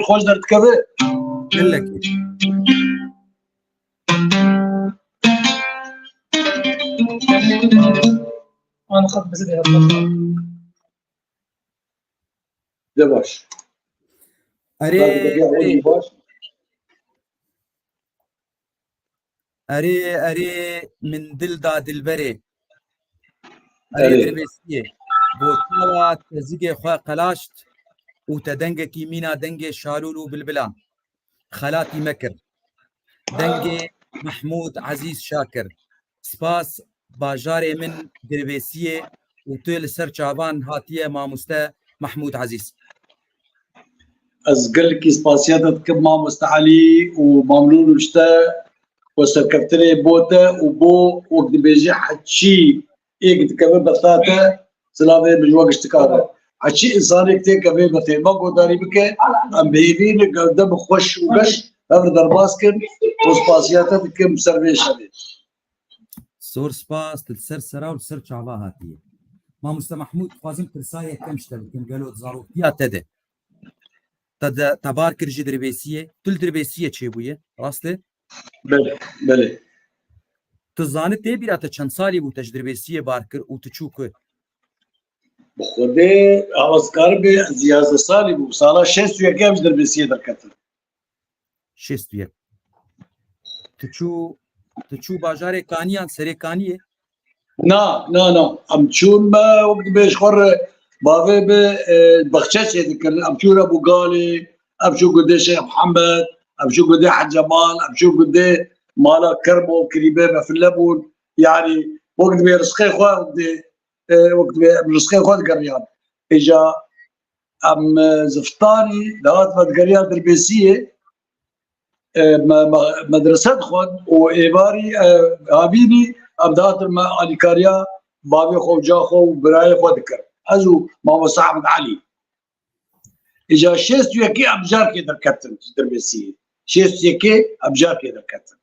خوش دەردکەوێ أنا خط بزيد ده باش أري من دل دا دلبري أري دربسية بوتاوا تزيجي خوا قلاشت وتدنجكي مينا دنجي شالولو بالبلان خلاتي مكر دنجي محمود عزيز شاكر سباس باجاري من دربسية وتل سر شعبان هاتيه ماموستا محمود عزيز از قال لك سباسيات كما مستعلي وممنون وشتا وسكرتري بوتا وبو وقت بيجي حتشي ايك تكبر بطاطا سلامي بجواق اشتكاره حتشي انساني كتير كبير بطير ما قداري بك ام بيبين قدام خوش وقش هذا درباسكن وسباسيات كم سربي شبي سور سباس تلسر سرا وتسر شعبا هاتيه ماموستا محمود خوازم ترسايه كمشتل كم قالوا تزارو يا تده تد تبار كرجي دربيسيه تل دربيسيه چه بويه راسته بله تزانه تي بيراته چند سالي بو تجربيسيه باركر او تچوك بخوده اوسكار به زياده سالي بو سالا 6 كم دربيسيه دركت 6 تچو باجار كانيان سري كانيه نا امچون ما وقت بيش خور باوي به بخشش يذكر امچون ابو غالي امشو قد شيخ محمد امشو قد حج جمال امشو قد مالا كربو كريبه في اللبون يعني وقت بيرسخي خو وقت بيرسخي خو قريان اجا ام زفتاني دات قريان دربيسيه مدرسه خود وايباري هابيني ابدات اليكاريا بابي خو جاخو براي خو ذكر ازو ماما صاحب علي اجا شيست يكي ابجار كي دركتن دربيسيه شيست يكي ابجار كي دركتن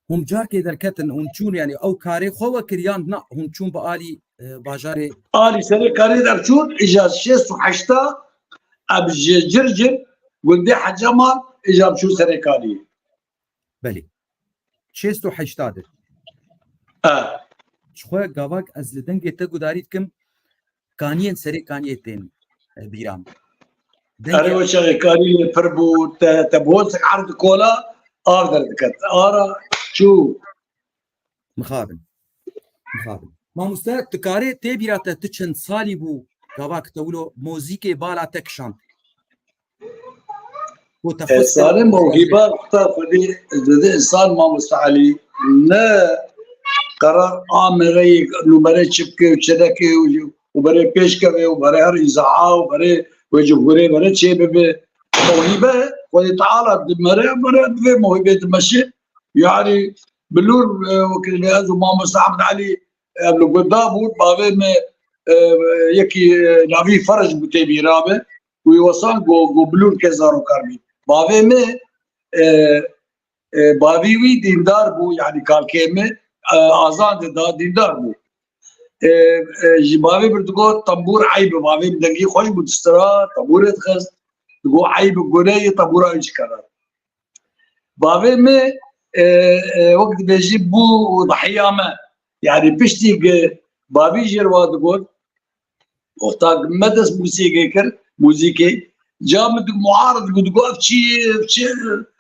هم جار كي دركتن ونچون يعني او كاري خو كريان نا هم چون بالي باجاري الي سري كاري درچون اجا شيست وحشتا ابجرجر قلدي حجمال اجا بشو سري كاري بلي شيست وحشتا شخوا قواك از لدنگي تگو داريد كم كانيين سري كانيتين بيرام أنا وشغل كاري فربو تبوسك عرض كولا أقدر دكت أرى شو مخابن ما مستعد تكاري تبيرات تشن سالي بو قواك تقولوا موزيكي بالا تكشان إنسان موهبة اختار فدي إنسان ما مستعلي لا قرار آمري نمرة شبكة وشدكة وبري بيشكة وبري هر إذاعة وبري وجمهوري بري شيء بموهبة ويتعالى مرة في موهبة تمشي يعني بلور وكل هذا ما مستعمل علي قبل قدامه بابي ما يكي نبي فرج بتبي رابه ويوصل جو بلور كزارو كارمي بابي ما بابي وي دیندار بو يعني كالكيمه آزاد دا دیندار بو بابي بردقو طنبور عيب بابي بدقي خوش بتسترا طنبور تخز دقو عيب قناي طنبور ايش كلام بابي ما وقت بيجيب بو ضحيه ما يعني بشتي بابي جروا دقول وقتاك مدرس موسيقي جا مدق معارض دقو افشي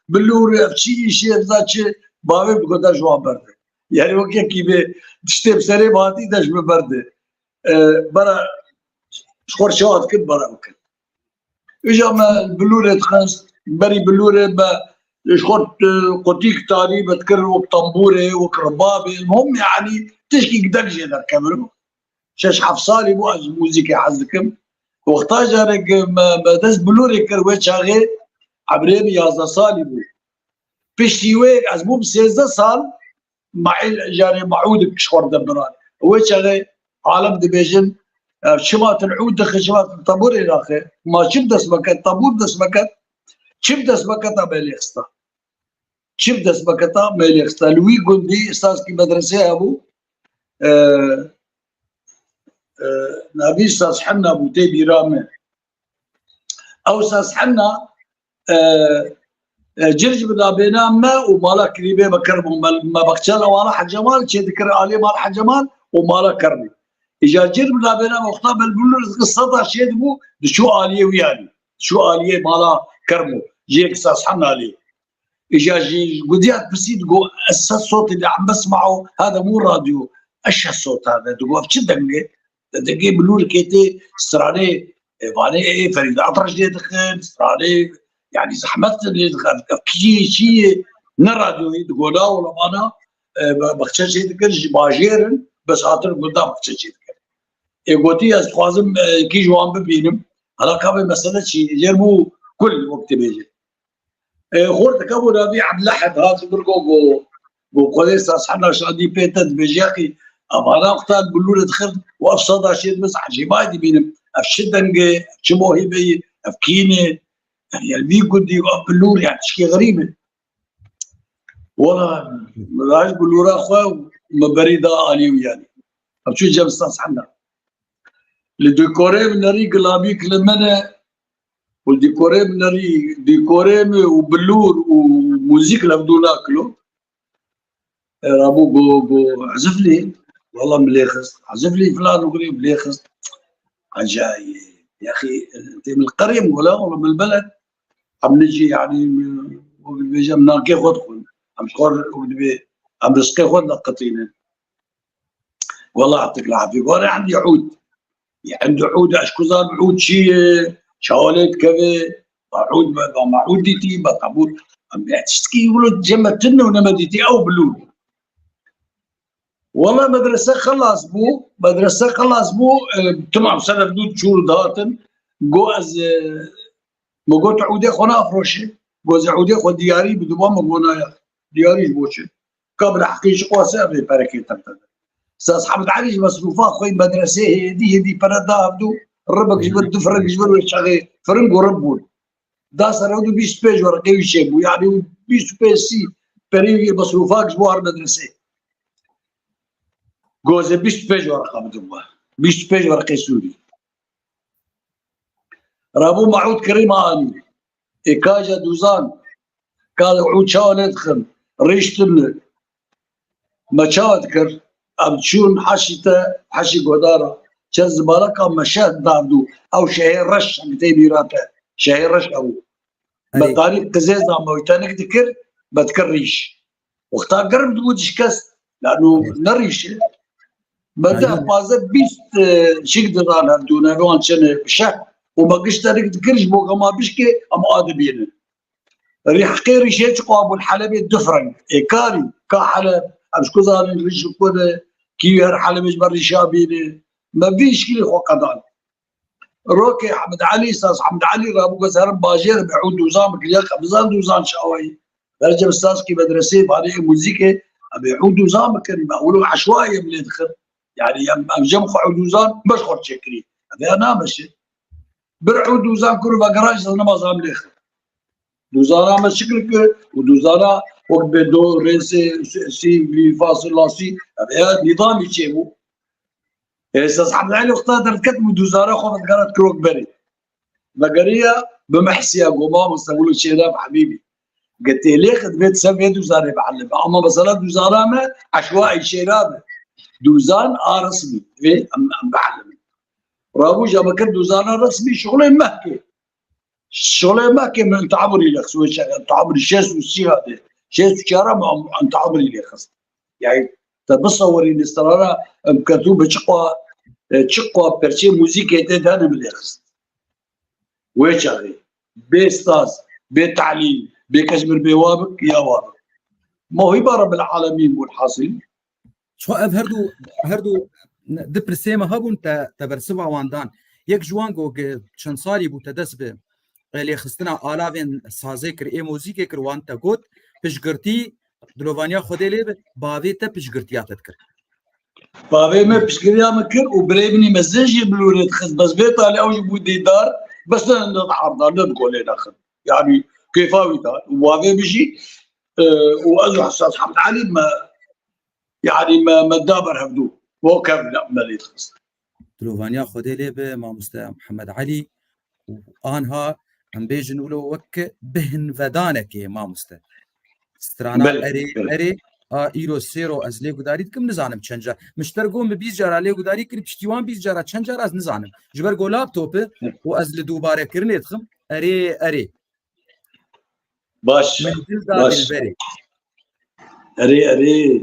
بلور افشي شيء ذاتش بابي بقدر جواب برده يعني وقت كي تشتي بسري باتي داش ببرده برا شخور شوات كل برا وكل اجا ما البلور تخنس بري بلور شخور قطيك تاني بتكرر وبطنبوري وكربابي المهم يعني تشكي قدر جيدر كاملو شاش حفصالي بو از موزيكي حزكم وقتا جارك ما دز بلوري كروي شاغي عبرين يازا صالي بو بشتي ويك از بو بسيزة صال معي جاري معودك شخور دبران هو شاغي عالم دبيجن شمات العود دخل شمات الطابور الاخر ما شب دس مكت طابور دس مكت شب دس مكت ميليخستا شب دس مكت ميليخستا لوي قندي استاذ كي مدرسه ابو نبي استاذ حنا ابو تيبي رامي او ساس حنا جرج بدا بينا ما ومالا كريبه بكرم ما بقتل وانا حج جمال شي ذكر علي مال حج جمال ومالا كرمي اجا جرج بدا بينا وقتها بالبلور قصتها شي دبو شو عليه وياني شو عليه مالا كرمو جيك ساس حنا عليه اجا جي قديات بسيط جو الصوت اللي عم بسمعه هذا مو راديو ايش الصوت هذا تقول بشي دقي بلور كيتي استرالي فاني فريد اطرش دي دخل استرالي يعني زحمت اللي دخل شيء نراديو تقول لا ولا انا بخشش يذكر باجيرن بس خاطر قدام بخشش يذكر يقولي از خوازم كي جوان ببينم هلا كان مساله شيء جربوا كل وقت بيجي خورت كابو نبي عبد لحد هذا برجو جو قديس اصحابنا شادي بيتد بجاكي اما وقتها بقولوا دخل وافصد شيء بس عجيبه بينم افشدنجي شموهي بي افكيني يعني البي قدي بلور يعني شيء غريبه والله راج بلور اخوه مبريده اليو يعني شو جاب استاذ حنا الديكوري من ريق لابي كلمنا والديكوري من ريق ديكوري وبلور وموزيك لابدو ناكلو رابو بو عزف لي والله مليخس عزف لي فلان وقريب مليخس عجايب يا اخي انت من القريه ولا من البلد عم نجي يعني بيجي من ناكي خدخل عم شخور عم رزقي خد لقطينا والله يعطيك العافيه وانا عندي عود عندي عود اشكوزان عود شي شواليت كذا عود مع عودتي بطابوت عم تشتكي يقولوا تجمدتنا ونمدتي او بلون والله مدرسه خلاص بو تمام سنه بدود شهور دهاتن جوز مقوت عودي خونا افروشي جوز عودي خو دياري بدوام مقونا دياري بوشي قبل حقيش قواسه بركه تبدا استاذ حمد علي مصروفات خوي مدرسه هدي بردا بدو ربك جبد فرق جبد شغي فرنق وربون دا سرودو 20 بيج ورقه يشبو يعني 20 بيج سي بري مصروفات جبو المدرسه جوز 20 بيج ورقه بدو 20 بيج ورقه سوري رابو معود كريم اني اكاجا دوزان قال عود شاون ادخل ريشتن ما شاذكر ام تشون حشي قداره شز بالك ام مشاهد داردو او شهير رش بتيبي راته شهير رش او بطريق قزازه مويتانك ذكر بتكريش وقتها قرب تقول شكست لانه نريش بدا بازا بيست شيك دار هردونا روان شنه بشه وبقيش تاريخ ذكرش بوغا ما بيشكي ام ادبينه ريح قيري شيء ابو الحلبي الدفرنج ايكاري كحلب امشكو زارين ريش كوده كير حلبش بري شابينه ما فيش كلي خو قضان روكي حمد علي استاذ حمد علي رابو قزهر باجير بعود دوزان كلياق بزان دوزان شاوي درجه استاذ كي مدرسه بعدين موسيقى بعود دوزان كان بقولوا عشوائيه من يدخل يعني ام جمع دوزان مش خد شكري هذا انا ماشي برعود دوزان كل بقراش انا ما زام ليخ دوزانا ما شكلك ودوزانا وقت بدو ريس سي في فاصل لاسي هذا نظام يشيبو استاذ حمد علي وقتها كتبوا دوزاره خفت قالت كروك بري بقريه بمحسيه قمام استقولوا الشيراب حبيبي قلت لي خد بيت سبع دوزاره بعلم اما مثلا دوزاره ما عشوائي شيراب دوزان رسمي ام بعلم رابو جاب كل دوزانه رسمي شغله من تعبري لك سوي شغل تعبري شيس والسي هذا شيس وشارع عن تعبري لك يعني تصوري الاستراره مكتوبه تشقوا برشي موسيقى تدهن بالإخس ويشاري بيستاذ بتعليم بكشمر بوابك يا وابك موهبة رب العالمين والحاصل شو هردو دبرسيما هبون تبرسوا واندان يك جوانغو شنصاري بو تدسبه اللي خستنا آلافين سازيكر اي موسيقى كر وانتا قوت بشقرتي دلوفانيا خودي لي باويتا بشقرتيا تذكر بابي ما بشكريا مكر وبريبني مزاجي بلوريت خز بس بيت على اوج بودي دار بس نتعرض نقول ناخذ يعني كيفاوي دار وبابي بيجي وازو استاذ حمد علي ما يعني ما دابر هبدو هو كامل عمليه خص دلوفانيا خودي لي ما محمد علي وانها هم بيجن ولو وك بهن ودانك ما مست استرانا اري ايرو سيرو از ليغو داري كم نزانم چنجا مشترقوم 20 جرا ليغو داري كري پشتيوان 20 جرا چنجا از نزانم جبر گو لابتوب و از لدوباره كرني تخم اري باش من دل باش البري اري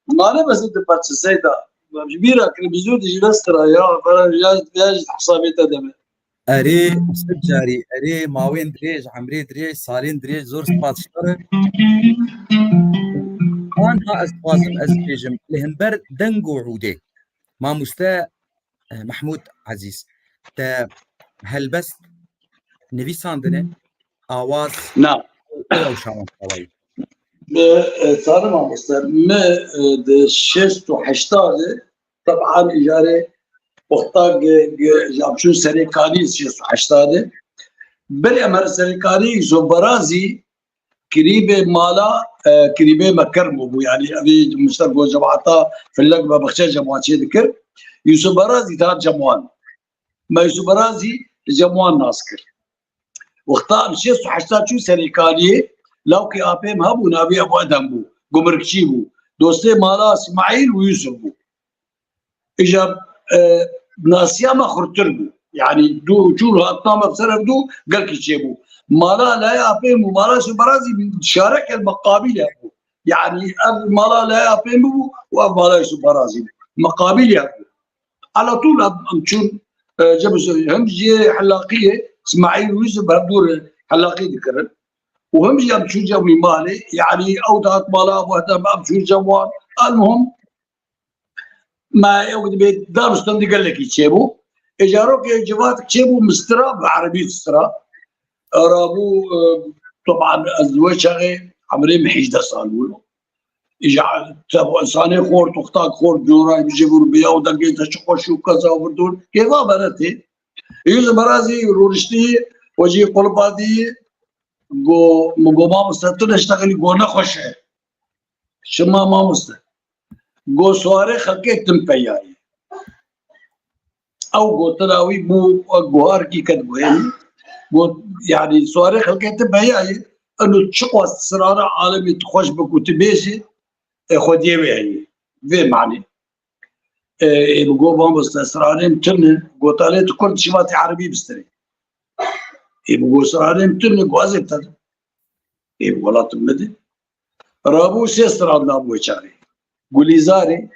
ما بس انت باتش السيدة كبيرة كنا بيزود يجي نسترا يا فانا جاج حسابي تدمي اري سجاري اري ماوين دريج عمري دريج سالين دريج زور سبات شطر انها استفازم ازبيجم لهنبر دنگو عودي ما مستا محمود عزيز تا هلبست نویساندنه آواز نعم او شامن قوي صار مع مستر ما شست وحشتاده طبعا اجاره وقتا جاب شو سريكاني شست وحشتاده بل امر سريكاني زوبرازي قريبه مالا قريبه مكرمو يعني ابي مستر جماعته في اللقبه بخشى جماعات شي ذكر يوسف برازي تاع جموان ما يوسف برازي جموان ناسكر وقتا شست وحشتاد شو سريكاني لو كي ابيم هبو نبي ابو ادم بو قمركشي بو دوستي مالا اسماعيل ويوسف بو اجا ناسيا ما خرتربو يعني دو شو هاتنامه بسرف دو قال كيشيبو مالا لا ابيم ومالا سبرازي شارك المقابل ابو يعني اب مالا لا ابيم بو واب مالا سبرازي مقابل ابو على طول امشون جابوا همجي حلاقيه اسماعيل ويوسف بهدور حلاقيه ذكرت وهم جاب شو جابوا مالي يعني اودات مالا وهذا ما شو جابوا المهم ما يوجد بيت دار مستندي قال لك يشيبوا اجاروك جوات يشيبوا مسترا بالعربيه مسترا رابو طبعا الزواج شغي عمري ما 11 سال ولو يجعل تبو انساني خور تختار خور جوراي بيجيبوا بيا ودقيت شو شو كذا وبردون كيف براتي يوز برازي رورشتي وجي قلبادي جو مقوما مستطر اشتغل جو نخوش شما ما مست جو سواري خلقي تم بياي او جو تلاوي بو جوهر كي كتبو يعني سواري خلقي تم بياي انه تشقوا السرارة عالمي تخوش بك وتبيشي خوديه يعني في معني بقوا بس اسرارين تن قوتالي كل شماتي عربي بستري بقوا اسرارين تن قوازي ولا تمدي رابو سيستر عندنا ابو شاري قولي زاري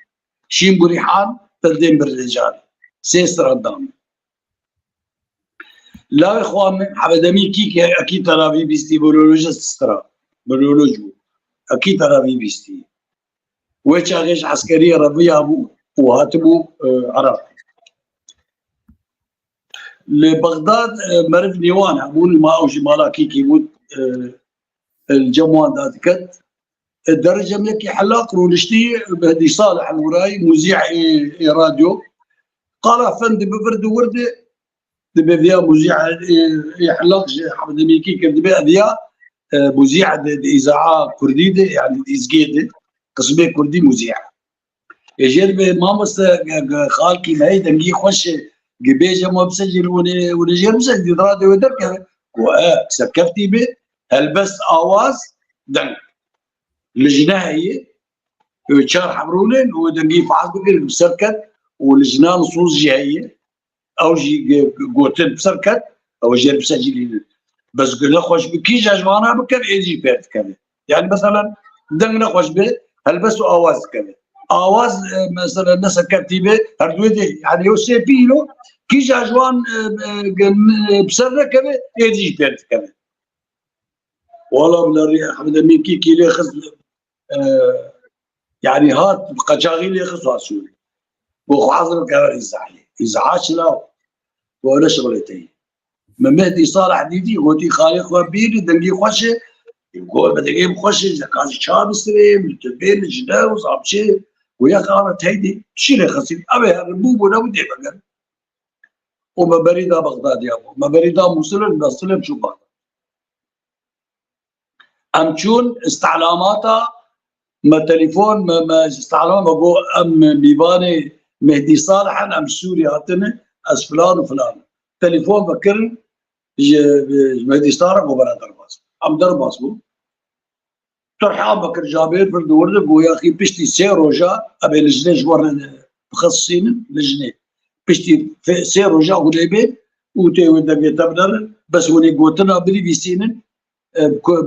شيم بريحان تلدين بالرجال سيستر عندنا لا اخوان حبدمي كيك اكيد ترى بيستي بولولوجيست استرا بولولوجو اكيد ترى بيستي وشاغش عسكريه ربيع ابو وهاتبو عراق لبغداد مرف نيوان ابون ما اوجي مالاكي كيموت الجموان ذات كت الدرجه ملكي حلاق رولشتي بهدي صالح الوراي مذيع راديو قال فند بفرد ورده دبي مذيع حلاق حمد ميكي كدبي اديا مذيع اذاعه كرديده يعني ازقيده قسمي كردي مذيع يجرب ما مست خالكي ما هي دنجي خوش جبيجه ما بسجل ونجير مسجل راديو ودركه سكفتي به هلبس اواز دنج لجناهي شار حمرولين ودنجي فعال بكر بسركت ولجنان صوص جايه او جي قوتن بسركت او جير مسجلين بس قلنا خوش بكي جاجوانا بكر ايجي بيت كذا يعني مثلا دنج نخوش به هلبسوا اواز كذا اواز مثلا الناس كتيبه هردويدي يعني يوسي بيلو كي جاجوان بسرة كذا ايجي بيت كذا والله بلا حمد ميكي كي لي خز يعني هات قجاغي لي خز واسوري وخو حاضر كذا يزعلي يزعاش لا ولا شغلتي مهدي صالح ديدي غوتي خالق وبيري دنجي خوشه يقول بدقيم خوشه زكاة شاب سريم تبين الجناوز عبشي ويا قالت هيدي شيلي خسيت ابي هربوب ولا ودي بقى وما بريده بغداد يا ابو ما بريده مسلم بسلم شو بغداد امشون استعلاماتها ما تليفون ما استعلام ابو ام بيباني مهدي صالح ام سوري هاتني از فلان وفلان تليفون بكر مهدي صالح وبرا درباس ام درباس بو ترحاب بكر جابر فرد ورد بو يا اخي بشتي سي روجا ابي لجنه جوار مخصصين لجنه بشتي سي روجا وليبي وتي ودك تبدل بس وني قوتنا بري بيسين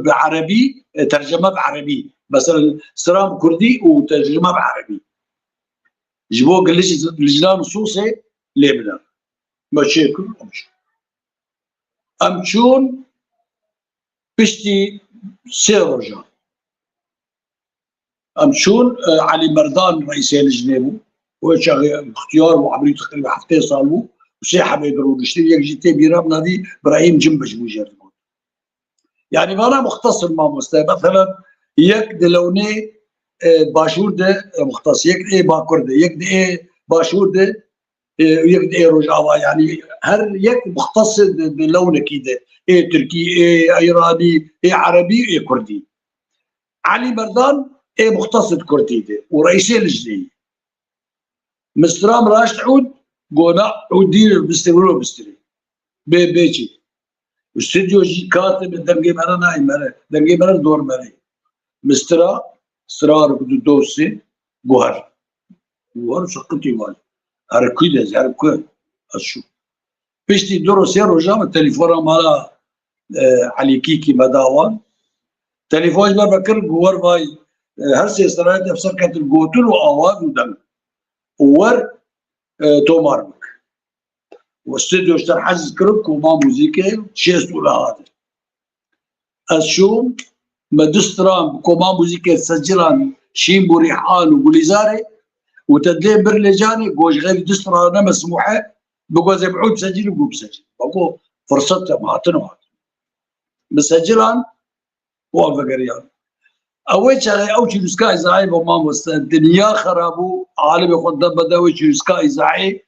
بعربي ترجمه بعربي مثلا سلام كردي وترجمه بعربي جبوه قال ليش لجنه نصوصي ليبنا مشاكل امشون بشتي سي روجا امشون علي مردان رئيس اللجنه هو شغال اختيار وعمليه تقريبا حفتين صاروا وساحه بيدروا نشتري يك جيتي بيرام نادي ابراهيم جنبش مجرد يعني انا مختص ما مستوى مثلا يك دلوني باشور ده مختص يك ايه باكر ده يك ايه باشور ده يك ايه رجعوا يعني هر يك مختص دلونه كده ايه تركي ايه ايراني ايه عربي ايه كردي علي مردان ايه مختص كردي ده ورئيسي اللجنه مسترام راش تعود قونا ودير بستمروا بستري بيجي استوديو جي كاتب دنجي مرة نايم مرة دنجي مرة دور مرة مسترا سرار بدو دوسي جوهر شقتي مال هركيد هركيد اشوف بيشتي دورو سيرو جام التليفون مالا علي كيكي مداوان تليفون ما بكر جوهر باي هرسي سرايت افسر كانت الجوتل واواز ودم ور تومار بك واستوديو اشتر حز كرك وما موزيكي شيست ولا هذا الشوم مدسترام كوما موزيكي سجلان شيم بريحان وبوليزاري وتدلين برلجاني قوش غير دسترا مسموحه بقوا زي بعود سجل وقو بسجل بقوا فرصتها ما تنوع مسجلان وافق ريال اول شغله او تشيلسكا ازاي بما الدنيا خرابو عالم ياخذ بدأ تشيلسكا ازاي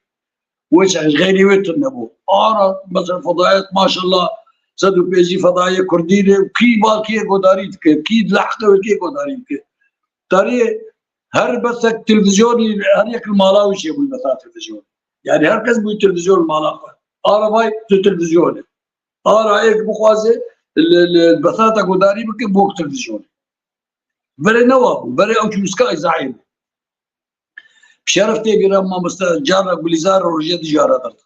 وش غيري ويتنبو انا مثلا فضائيات ما شاء الله صدق بيجي فضائيه كرديه وكي باكي قداريت كي لحقه وكي قداريت تاري هر بس التلفزيون هر يك المالاوي شيء بس التلفزيون يعني هر كز بو تلفزيون المالاوي انا باي تلفزيون انا رايك بخوازه البثاثه قداري بك بوك تلفزيون بري نواب بري او تشوسكا زعيم بشرفتي برما مستجار بليزار ورجع دجاره درت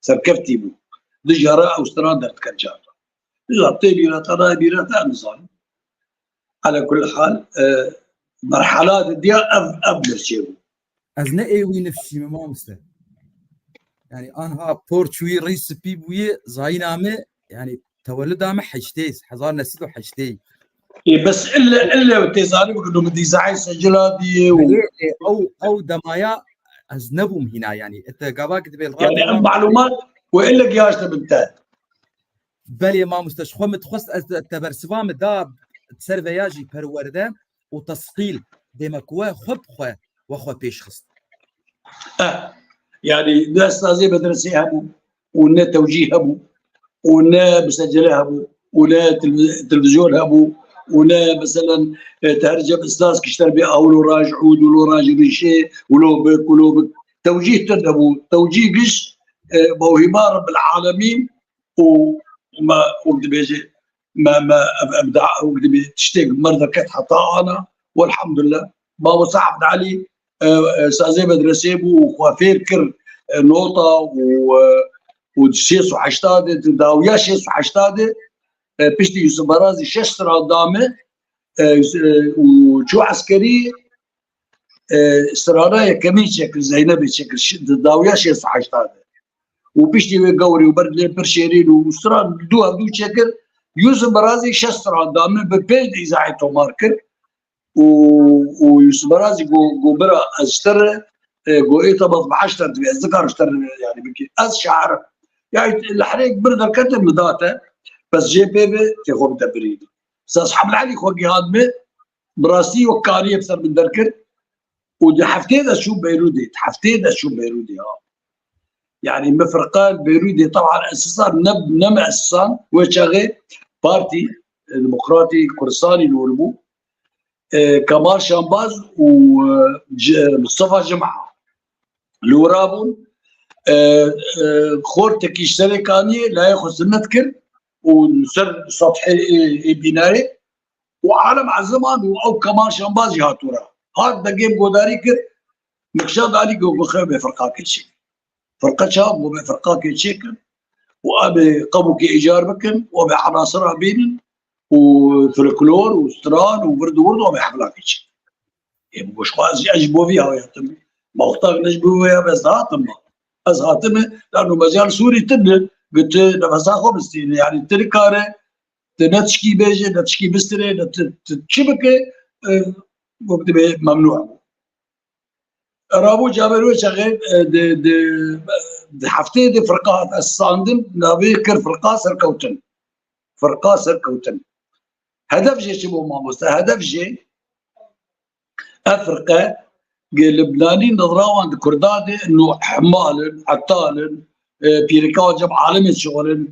سركفتي بو دجاره او ستراندرد كجاره لابتي بيرا ترى بيرا نظام على كل حال مرحلات دي قبل شيء از نه ایوی نفشی ما مست يعني انها بورتشوي رئيس بيبوي زاينامه يعني تولدامه حشتيس حزار نسيتو حشتي بس الا تزاري بقولوا بدي زعي سجلها دي او دمايا ازنبهم هنا يعني انت قباك تبي يعني معلومات والا قياش تبنتات بل ما مستشخو متخص التبرسبام دا تسرفياجي برورده وتسقيل ديمكوا خب خو وخو بيش خص يعني ده استاذي مدرسي هبو ونا توجيه هبو ونا مسجله هبو ونا تلفزيون هبو ونا مثلا ترجم استاذ كشتر بي اولو راج عود ولو راج ريشي ولو بك ولو بك توجيه تدبو توجيه قش موهبه رب العالمين وما وقت بيجي ما ابدع وقت بتشتاق مرضى كانت حطانا والحمد لله بابا صاحب علي استاذي مدرسي بو وخوافير كر نوطه وشيس وحشتاده داويا شيس وحشتاده بيشتي يوسف برازي شستر قدامه وشو عسكري استرارايا كمين شكل زينبي شكل داويا شيس وحشتاده وبيشتي وقوري وبرد برشيرين وستران دو شكل يوسف برازي شستر قدامه ببيد اذاعته ماركر ويوسف برازي جو برا اشتر جو ايه طبط بعشتر ذكر اشتر يعني بكي از شعر يعني الحريق برد الكتب مداته بس جي بي تاخذ تبريد استاذ حمد علي خوكي هادمه براسي وكاريه بسر من دركر ودي حفتي شو بيرودي حفتي شو بيرودي يعني مفرقان بيرودي طبعا اساسا نم اساسا وشغي بارتي ديمقراطي كردستاني الوربو كمال شامباز ومصطفى جمعه الورابون خورتك يشتري كاني لا ياخذ نذكر ونسر سطحي بنائي وعالم عزمان او كمان شامباز هاتورا هاد دقيم قداري كر مكشاد علي بخير فرقا كل شيء فرقه شاب وبفرقا كل شيء وابي قبوك ايجار بكن وبعناصرها بينن وفلكلور وستران وورد وبحفلها كل شيء يعني مش خاص اجبو فيها يا تمي ما اختار نجبو فيها بس هاتم از هاتم لانه مجال سوري تبني قلت نفسها خبزتين يعني التركاره نتشكي بيجي نتشكي بستري نتشبكه وقت ممنوع رابو جابرو شغال د حفتي دي فرقات الصاندم نبي كر فرقه سركوتن فرقه سركوتن هدف جي شبو ماموس هدف جي افرقه لبناني نظراو عند كرداد انه حمال عطال بيركاو جاب عالمي شغل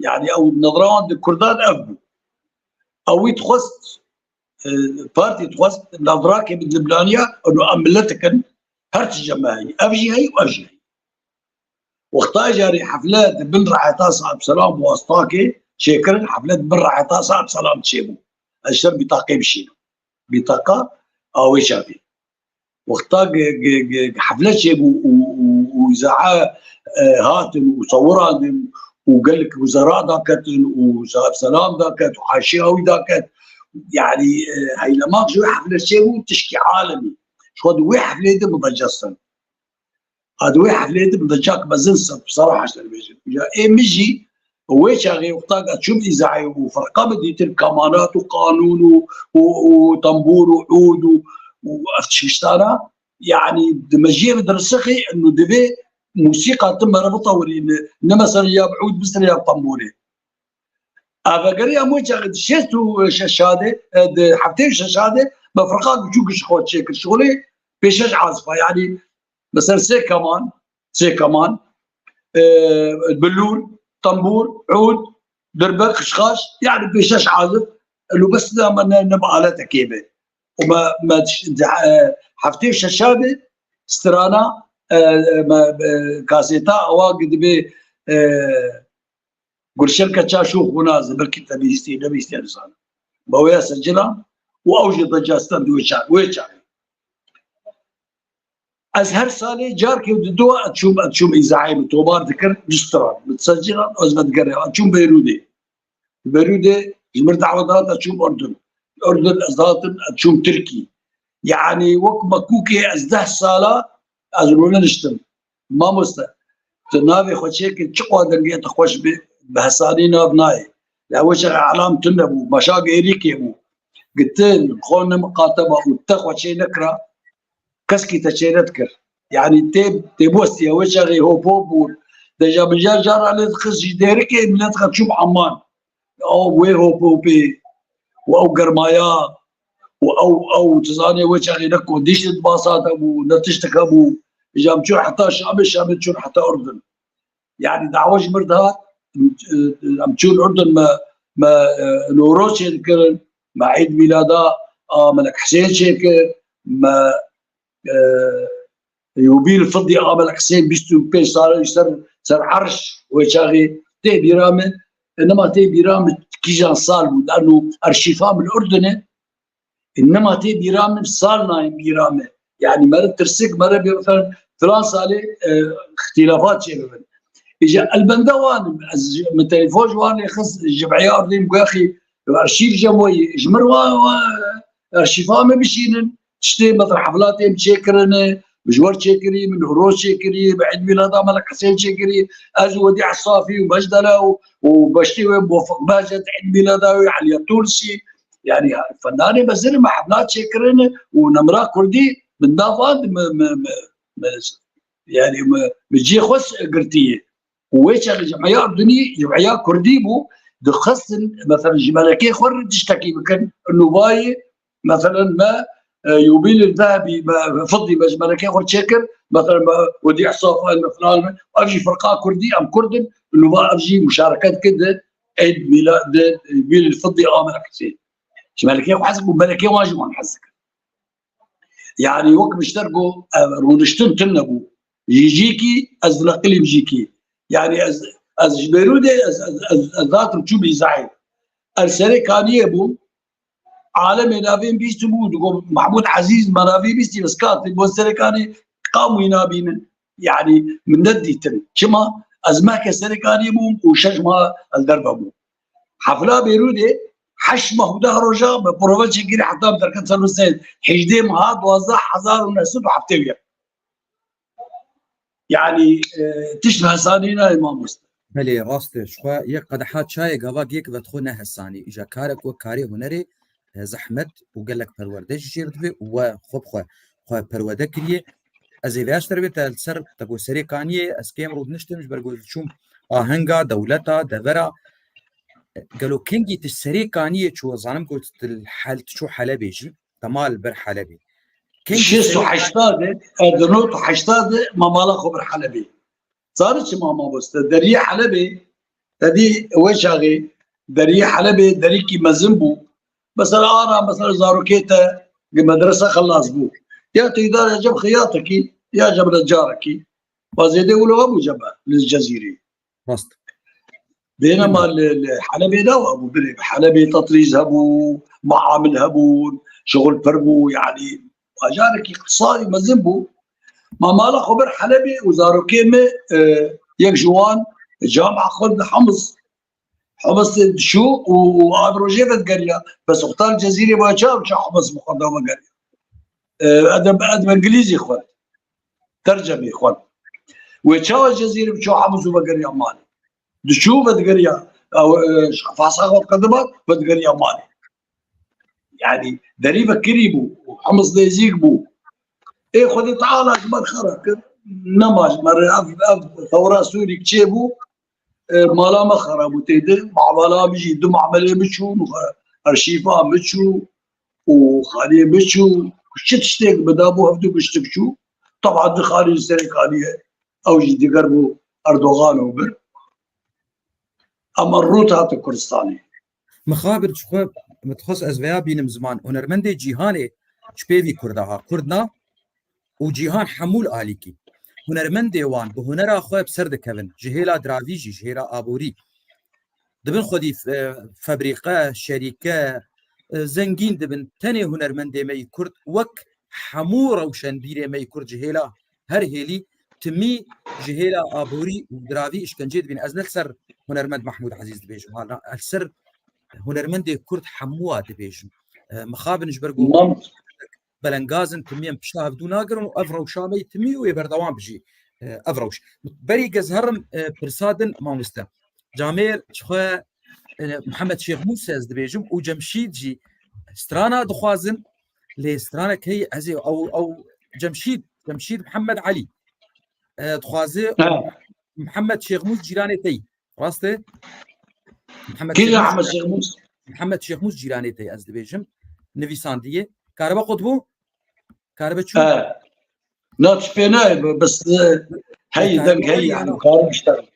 يعني او نظران الكردان افبو او يتخص بارتي تخص نظراك باللبنانيه انه املتك هرت جماهي افجي هي واجي هي واختار جاري حفلات بن رعيتا صاحب سلام واسطاكي شكرا حفلات بن رعيتا صاحب سلام تشيبو الشر بطاقه بشينو بطاقه او شافي واختار حفلات شيبو واذاعه هاتن وصورها وقال لك وزراء ذاكت وصاحب سلام ذاكت وحاشياوي ذاكت يعني هي لما شو حفله شيء تشكي عالمي شو هذا وين حفله دي مضجسن هذا وين حفله دي مضجاك بزنس بصراحه عشان بيجي ايه مجي هو شاغي وقتها تشوف اذاعي وفرقه بديت الكمانات وقانون وطنبور وعود وافتششتانا يعني دمجيه مدرسخي انه دبي موسيقى تم ربطها ورين مثلا يا بعود بس يا طنبوري افقري امو شغل شتو شاده حفتين شاده مفرقات بتشوف شغل شكل شغلي بيشج عازفه يعني مثلا سي كمان بلول طنبور عود دربك خشخاش يعني بيشج عازف اللي بس لما نبقى على تكيبه وما ما حفتين شاده سترانا كاسيتا واجد به قل شركه تشاشوخ ونازل بلكي تبيستي نبيستي انسان بويا سجلها واوجد ضجه استند ويشان ازهر صالي جاركي ودو تشوم اذاعي بتوبار ذكر جستران متسجله ازمت قريه تشوم بيرودي جمرت عوضات تشوم الاردن ازات تشوم تركي يعني وقت مكوكي ازده صاله ازرونا نشتم ما مست تنافي خوشيك تشقوا دنيا خوش بهسانينا بناي لا وش اعلام تنبو مشاق ايريكي بو قلتين خونا مقاطبه وتخوى شيء نكره كسكي تشي نذكر يعني تيبوستي وش غي هو بوبو دجا بجار جار على خص ديركي من تشوف عمان او وي هو بوبي او قرمايا او تزاني وش غي نكو ديش باصات ابو نتشتك ابو جام تشوف حتى الشام تشوف حتى اردن يعني دعوج مردها عم تشوف الاردن ما نوروز يذكر مع عيد ميلادها ملك حسين شيكر ما يوبيل الفضي ملك حسين بيستو بيش صار عرش وشاغي تي بيرامه انما تي بيرامه كيجان صالبو لانه ارشيفام الاردني انما تي بيرامه صالنا بيرامه يعني مره ترسك مره مثلا فرنسا عليه اختلافات شيء اجى البندوان من تليفون وان يخص الجمعيه اردن بواخي ارشيف جموي جمر ارشيفا ما بيشين تشتي مثلا حفلات مشكرن بجوار شكري من هروز شكري بعد ميلاد ملك حسين شكري اجوا وديع الصافي وبجدله وبشتي موفق باجت عيد ميلاده علي التونسي يعني فنانه بزر مع حفلات شكرن ونمرا كردي من دافاد يعني بتجي خص قرتيه ويش الجمعيه اردني جمعيه كردي بو دخص مثلا جمالكي خر تشتكي بكن انه باي مثلا ما يوبيل الذهبي فضي بجمالكي خر شكر مثلا وديع صافي مثلا اجي فرقه كردي ام كردن انه ما اجي مشاركات كده عيد ميلاد يوبيل الفضي امر حسين جمالكي وحسب ملكي واجب نحسك يعني وقت بيشتركوا ونشتم تنبو يجيكي ازلقلي بيجيكي يعني از جبرودي ذات رتوبي زعيم السري كان يبو عالم نافين بيستو بود محمود عزيز منافي بيستي بس كاتب والسري كان قاموا ينابين يعني من نديتن كما ازماك السري كان يبو وشجما الدرب ابو حفله بيرودي حشمه وده رجا بروفيتش جري حتى بدركت سنه السيد حجدي مهاد وزح حزار ونسب حفتويه يعني تشبه سانينا امام مسلم بله راسته شو یک قدحات شاي قواق یک بدخونه هساني اجا كارك وكاري هنري زحمت وقال لك پروردش جيرد بي وخب خو پروده كريه از ایواش تربیت السر تبو سری کانیه اسکیم رو نشتمش برگو شوم آهنگا دولتا دورا قالوا كينجي تسري كانيه شو زعلم قلت الحال شو حلبي تمال بر حلبي كينجي شو حشتاده دنوت حشتاده ما مالا خبر حلبي صارت ما بس دريه حلبي تدي وجهي دريه حلبي دريكي مزنبو مثلا انا مثلا زاروكيتا المدرسه خلاص بو يا تقدر جاب خياطك يا جاب نجارك وزيدي ولا ابو جبل للجزيره وسط بينما الحلبي ده ابو بري حلبي تطريز هبو معامل هبو شغل فربو يعني اجارك اقتصادي مزنبو ما مالا خبر حلبي وزاروكيمه يك جوان جامعه خلد حمص شو وادروجيت قريه بس اختار الجزيره ما جاب حمص مقدمه قريه ادب انجليزي اخوان ترجمه اخوان وشاو الجزيره بشو حمص وبقريه مالي دشو بدقريه او فاصغه قدمات بدقريه مالي يعني دريبه كريبو وحمص ديزيك بو ايه خذي تعال اكبر خرك نماج مره ثوره سوري كتشيبو مالا ما خرابو تيدن معملا بيجي دم عمليه بتشو ارشيفا بتشو وخاليه بتشو شت تشتيك بدابو هفدو بشتكشو طبعا دي خارج السرقانيه او جدي قربو اردوغان وبر اما الروت هات كردستاني مخابر شخو متخصص ازويا بينم زمان هنرمندي جيهاني شبيفي كردها كردنا وجيهان حمول آليكي هنرمندي وان بهنرا خوي بسرد كevin جهيلا دراويجي جهيلا آبوري دبن خودي فابريقه شركه زنگين دبن تني هنرمندي مي كرد وك حمور وشن بيري مي كرد جهيلا هر هيلي تمي جهيلا آبوري دراوي اشكنجيد بين ازنك سر هنرمند محمود عزيز دبيجم هذا السر هنرمندي كرد حموا دبيجم مخابن جبرجو بلنغازن تميم بشتاف دوناغرن وافرو شامي تمي ويبردوان بجي افروش بري جزهرم برسادن مامستا جامير شخو محمد شيخ موسى دبيجم وجمشيد جي سترانا دخوازن لسترانا كي عزي او جمشيد محمد علي دخوازي محمد شيخ موسى جيراني تي راسته محمد شيخ موسى جيراني تي از دبيجم نفيسانديه كاربا قطبو كاربا شو ناتش بيناي بس هي دنك هي يعني كارب اشتغل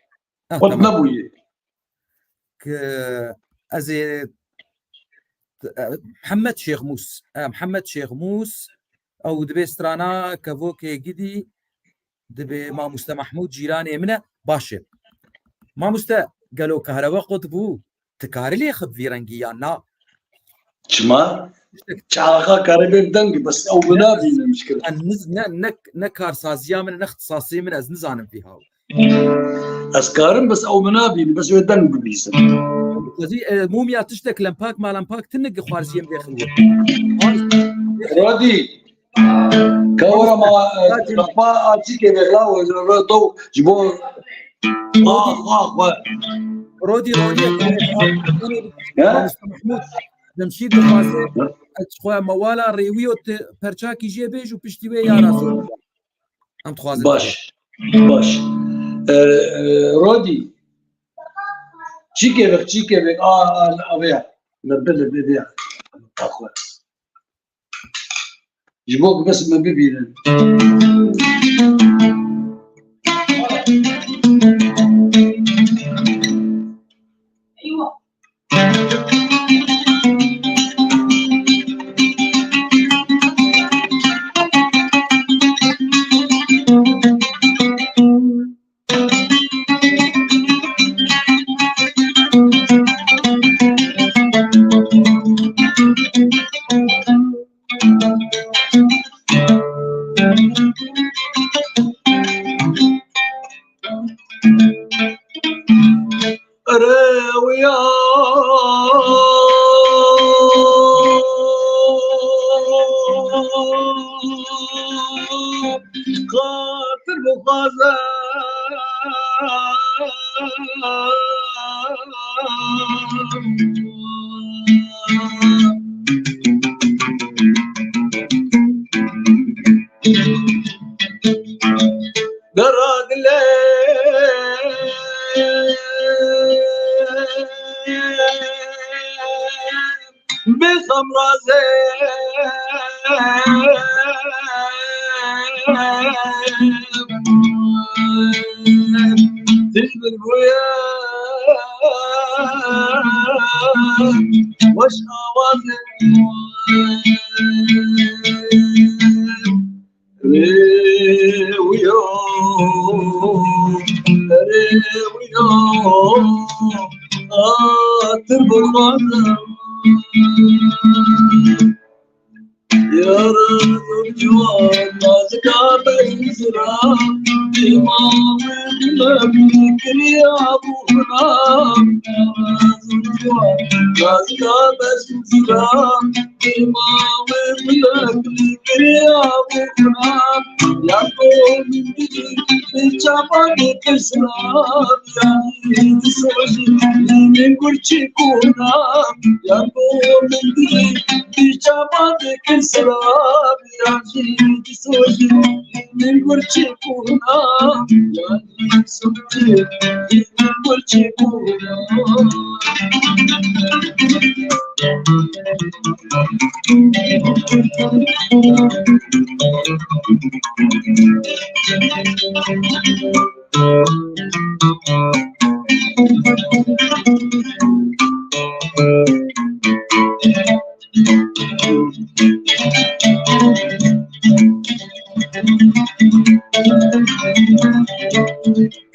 قلت نبوي ازي محمد شيخ موس او دبي سترانا كفوكي جدي دبي ما مستا محمود جيراني منه باشه ما مستا قالوا كهرباء قطبو تكاري لي خب فيرنجيانا شما علاقه كهرباء بدنك بس او بنادي المشكله نكار سازيا من اختصاصي من از نزانم فيها اسكارم بس او منابي بس ودن ببيس زي موميا تشتك لمباك ما لمباك تنق خوارزيم داخل رودي كورا ما ما اتيك بغلاو دو جبو رودي محمود جمشيد خاصه اخويا موالا ريويو برشاكي جي بيج وبشتي يا راسو ام تخوازن باش رودي تشيكي بك ابيع نبل بديع اخويا جبوك بس ما بيبين ايوه ما وبلك لبيا بكرام يا قوم بدي بجابك كسراب يا تسوي من قرشي كونا يا قوم بدي بجابك كسراب يا تسوي من قرشي كونا يا تسوي من قرشي كونا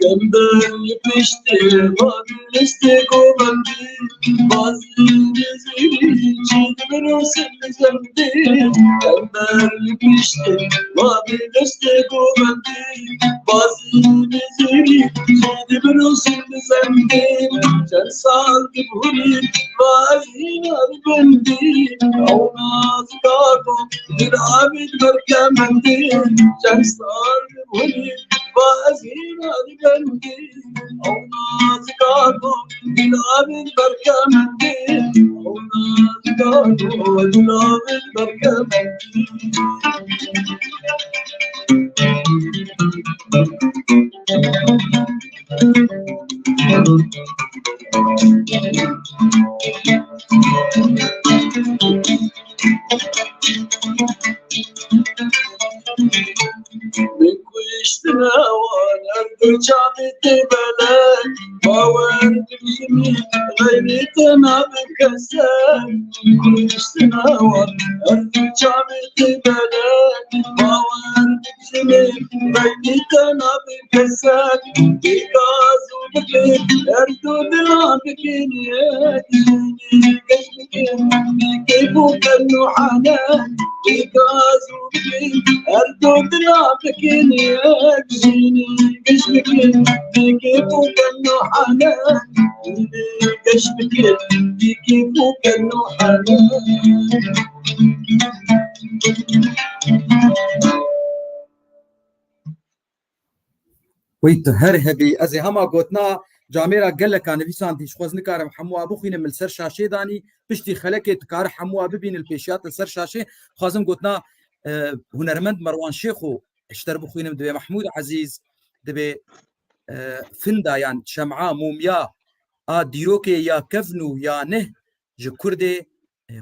Gönderli pişti, badiliste kovandi, bazı neziri, çiğdemir olsun zemdi. Gönderli pişti, badiliste kovandi, bazı neziri, çiğdemir olsun zemdi. Can saldı buri, vahinar bendi, avnaz kako, bir abid berkemendi. Can saldı buri, vahinar bendi, avnaz kako, bir abid berkemendi. Avnaz kako, bir abid berkemendi. بكوشتنا وانا رجعت بلد ما ورد بيمي غيرتنا بكسر بكوشتنا وانا رجعت بلد ما ورد بيمي غيرتنا بكسر بكاز وبكي اردو دلا بكينيات كيفك النوحانات بكاز وبكي اردو دلا بكينيات كشبك كيفك النوحانات كشبك كيفك النوحانات ويت هرهبي ازي هما قوتنا جاميرا قال لك انا فيسان دي شخوز نكار محمو ابو خينا من سر شاشه داني بشتي خلكت كار حمو ابو بين البيشات سر شاشه خازم قوتنا هنرمند مروان شيخو اشتر بو خينا دبي محمود عزيز دبي فندا يعني شمعه موميا ديروكي يا كفنو يا نه ج كردي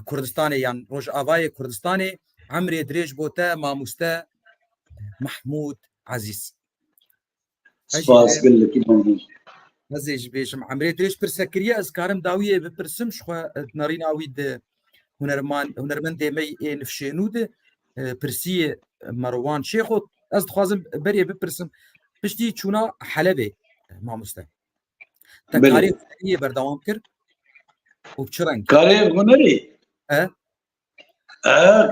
كردستاني يعني روج افاي كردستاني عمري دريج بوتا ماموستا محمود عزيز سپاس گله کی بندی نزیج بیشم عمري دريج برسكريا ازكارم داويه بپرسمش خو نارين اويد هنرمند دمي نفشينود برسي مروان شيخو از خوازم بري بپرسم پشتي چونا حلبه ماموستا تكاري هي بردوام كر وبچرنگ کاری هنری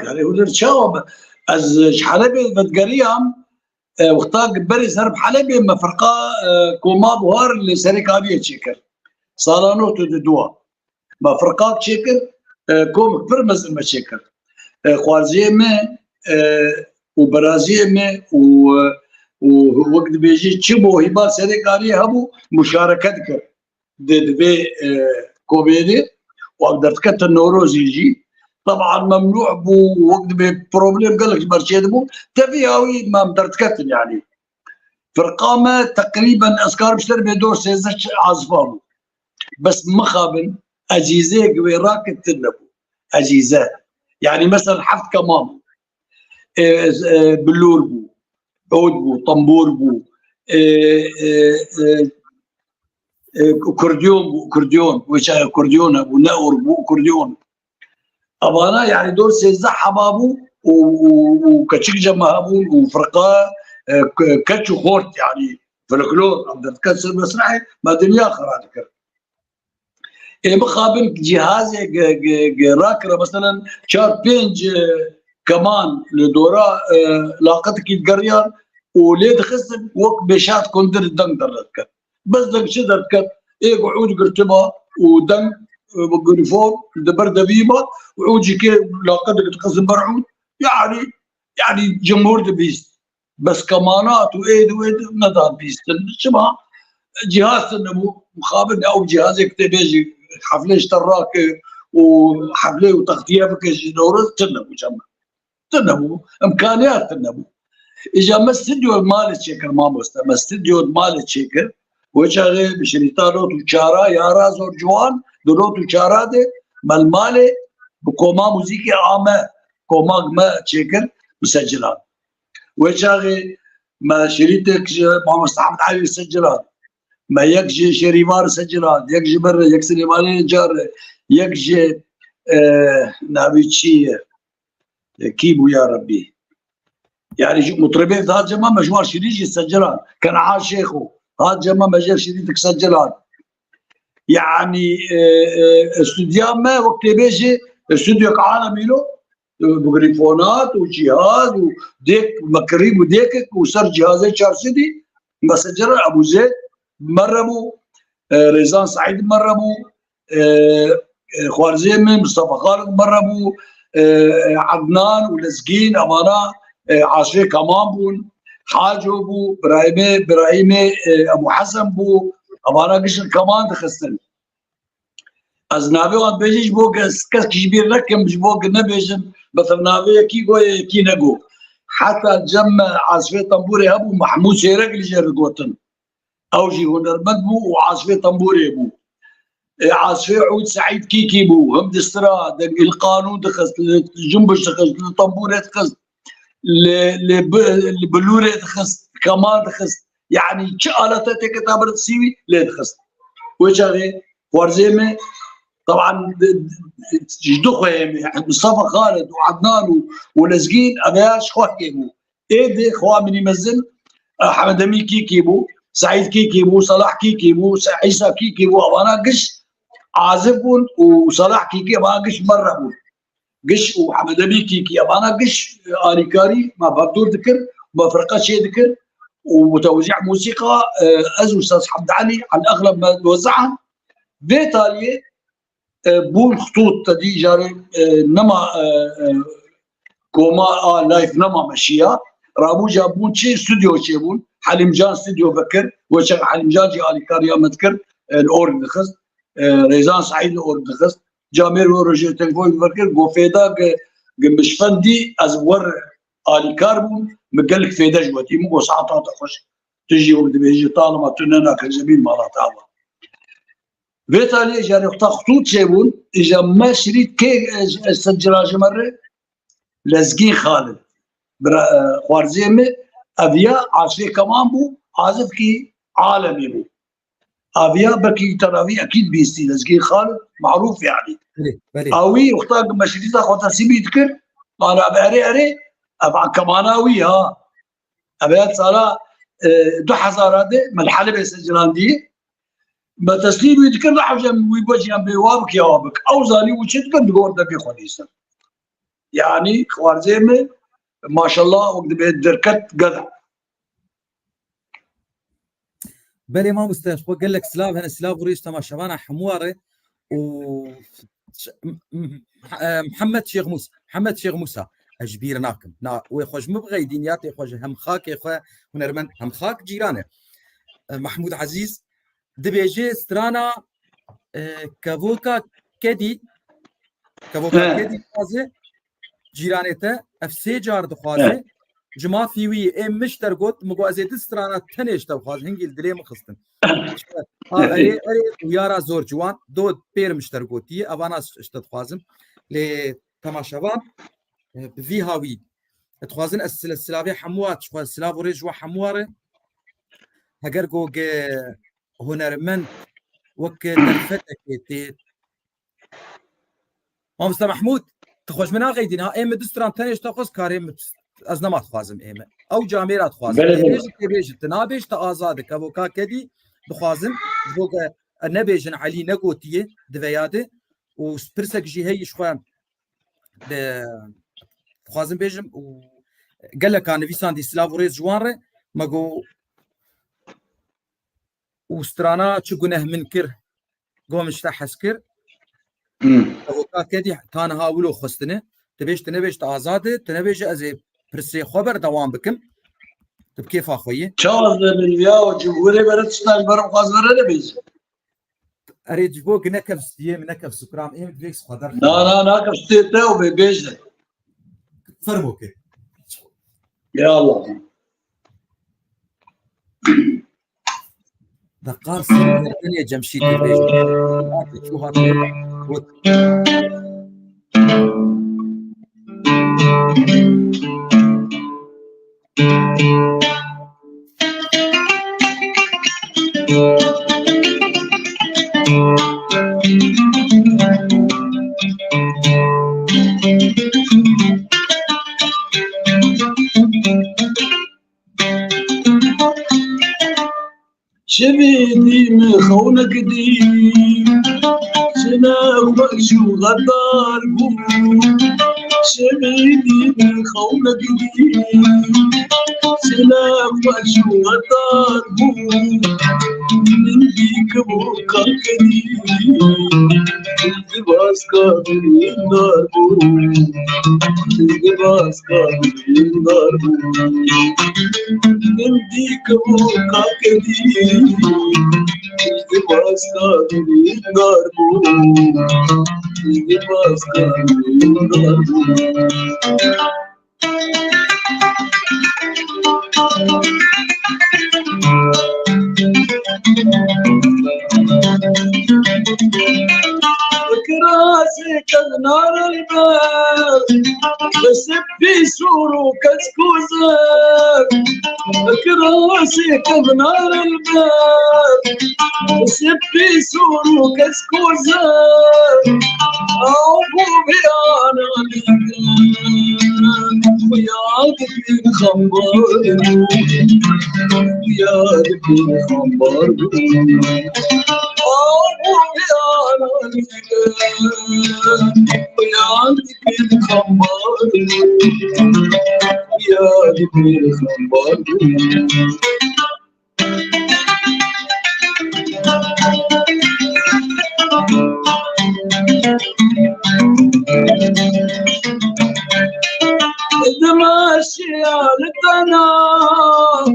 کاری هنر چاو از حلبه بدگريام وقتا بري سرب حلبه مفرقه كوما بوهار اللي سركابيه تشكر صالانو تدوا مفرقه تشكر كوم برمز ما تشكر خوازيه ما وبرازيه ما ووقت بيجي تشبو هبا سركابيه هبو مشاركه ذكر دبي كوبيدي وقدرت كت النوروز يجي طبعا ممنوع بو وقت ببروبليم قال لك برشيد بو تفيهاوي ما مدرت يعني فرقامه تقريبا اسكار بشتر بدور سيزش عزفامو بس مخابن اجهزه قويراك تنبو اجهزه يعني مثلا حفت كمام بلور بو عود بو طنبور بو كورديون وش كورديون ابو نور بو كورديون ابانا يعني دول سيزح حبابو وكتشك جمهابو وفرقه كتشو خورت يعني فلكلور عم تكسر مسرحي ما دنيا اخر اذكر مخابن جهاز راكره مثلا شار بينج كمان لدورا لاقتك يتقرير وليد خسن وك بشات كندر الدنك درتك بس دنك شدرتك ايه قعود قرتبه ودنك بالجونيفورم دبر دبيبه وعوجي كي لا قدر تقسم برعود يعني جمهور دبيست بس كمانات وايد نضال بيست شبه جهاز تنمو مخابن او جهاز يكتبيجي حفله اشتراك وحفله وتغطيه بكش دورة تنمو امكانيات تنمو اجا ما استديو مال شكر ما مست ما استديو مال شكر وشغله بشريطانو تشارا يارا زور جوان دولو تشارا دي مال بكوما موسيقى عامه كوما ما شكر مسجلات وشغله ما شريتك ما مستعمل علي سجلات ما يكجي شريمار سجلات يكجي برا يكسر مالين جار يكجي نابيتشي كيبو يا ربي يعني مطربين هذا جماعه مجموعه شريجي سجلات كان عاش شيخه هذا جماعه مجال شريتك سجلات يعني استوديو ما وقت بيجي استوديو عالمي له بغريفونات وجهاز وديك مكريم وديكك وصار جهازين شارسيدي مسجل ابو زيد مرمو ريزان سعيد مرمو خوارزيمي مصطفى خالد مرمو عدنان ولزقين امانه عاشق كمان بون حاجو بو برايمي ابو حسن بو امانه قشر كمان دخستن از ناوی وان بیجیش بو کس کشبیر نکم بش بو نبیجن مثلا ناوی کی گوی کی نگو حتى جمع عازفه طنبوري هبو محمود شيرك اللي جرى قوتن او جي هنرمند بو وعازفه طنبوري بو عازفه عود سعيد كيكي بو هم دسترا القانون دخست جنبش دخست الطنبوري دخست لبلوري دخست كمان دخست يعني شالتك كتابه سيوي لا دخست وجاري ورزيمه طبعا جدو يعني مصطفى خالد وعدنان ولزقين ابياش خوه كيبو ايدي خوه من يمزن حمد امين كيكيبو سعيد كيكيبو صلاح كيكيبو عيسى كيكيبو ابانا قش عازفون وصلاح كيكي ابانا قش مره قش وحمد امين كيكي ابانا قش اليكاري ما بقدر ذكر ما فرقه شيء ذكر وتوزيع موسيقى ازو استاذ حمد علي على الاغلب ما توزعها بيتالي بون خطوط تدي جاري نما كوما لايف نما مشيها رابو جابون شي استوديو شيبون حليم جان استوديو بكر وشغل حليم جان جي علي كاريا مذكر الاورج دخست ريزان سعيد الاورج دخست جامير وروجي تلفون بكر غوفيدا مش فندي ازور علي كاربون مقلك فيدا جوتي مو ساعات خوش تجي وقت بيجي طالما تننا كجميل مالات عبا بالتالي جاري وقت خطوط شيبون اجا ما شريت كي سجل مره لزقين خالد خوارزيمي افيا عاشق كمان بو عازف كي عالمي بو افيا بكي تراوي اكيد بيستي لزقين خالد معروف يعني اوي وقت ما شريت اخوتها سيبي يذكر انا اري ابع كماناوي ها ابيات صار دو حزارات من الحلبه يسجلان دي ما تسليم يذكر راح جنب ويبوجي عم بيوابك يوابك او زالي وشت كان دور دبي خليسه يعني خوارزيمي ما شاء الله وقت بيت دركت قدع بلي ما مستاش قال لك سلاف هنا سلاف وريش تما شبانا حمواره و محمد شيخ موسى اجبير ناكم ويخوج مبغي دينيات يخوج هم خاك يخو هنرمن هم خاك جيرانه محمود عزيز دبيجي سترانا كافوكا كدي خوازه جيرانته افسي جار دخوازه جما فيوي ام مشتر قوت مقو ازيد سترانا تنيش دخواز هنجل دلي مخستن اري ويارا زور جوان دو بير مشتر قوتي ابانا اشتدخوازم ل تماشاوان بفي هاوي تخوازن السلافي حموات شخواز السلاف وريج حمواره هجر جوج هنرمن وك درفتك تي مامستا محمود تخوش منا غيدين ها ايم دستران تنيش تاخذ كاريم ازنمات خوازم ايم او جاميرات خوازم بيج تنابيش تا ازادك ابوكا كدي بخوازم بوك النبيجن علي نقوتيه دفياده وسبرسك جي هي شخوان خوازم بيجم وقال لك انا فيسان دي سلافوريز جوانره ماغو وسترانا تشغنه منكر قوم اشتحسكر وقت كدي كان هاولو خستنه تبيش تنبيش آزاده تنبيش از پرسی خبر دوام بکم تب كيف اخوي شاز باليا وجمهوري برتشتان برم خاص برا بيز اريد بوك نكف ستيم نكف سكرام ايم فيكس قدر نا كفتيته وبيج فرموك يا الله دقار سر الدنيا جمشيد البيج شو هاتي شبيدي من خونك دي شناوك شو غدار شبيدي من خونك دي شناوك شو غدار من بيك بوكاك دي التباس كامل النار التباس كامل النار من بيك بوكاك دي التباس كامل النار التباس كامل النار كراسك نار الباب بس في سور كسكوزك كراسك بنار الباب بس في سور كسكوزك أبو بيانا وياك في خمار وياك في خمار أبو بيانا وياك في خمار وياك في خمار ماشي على القناة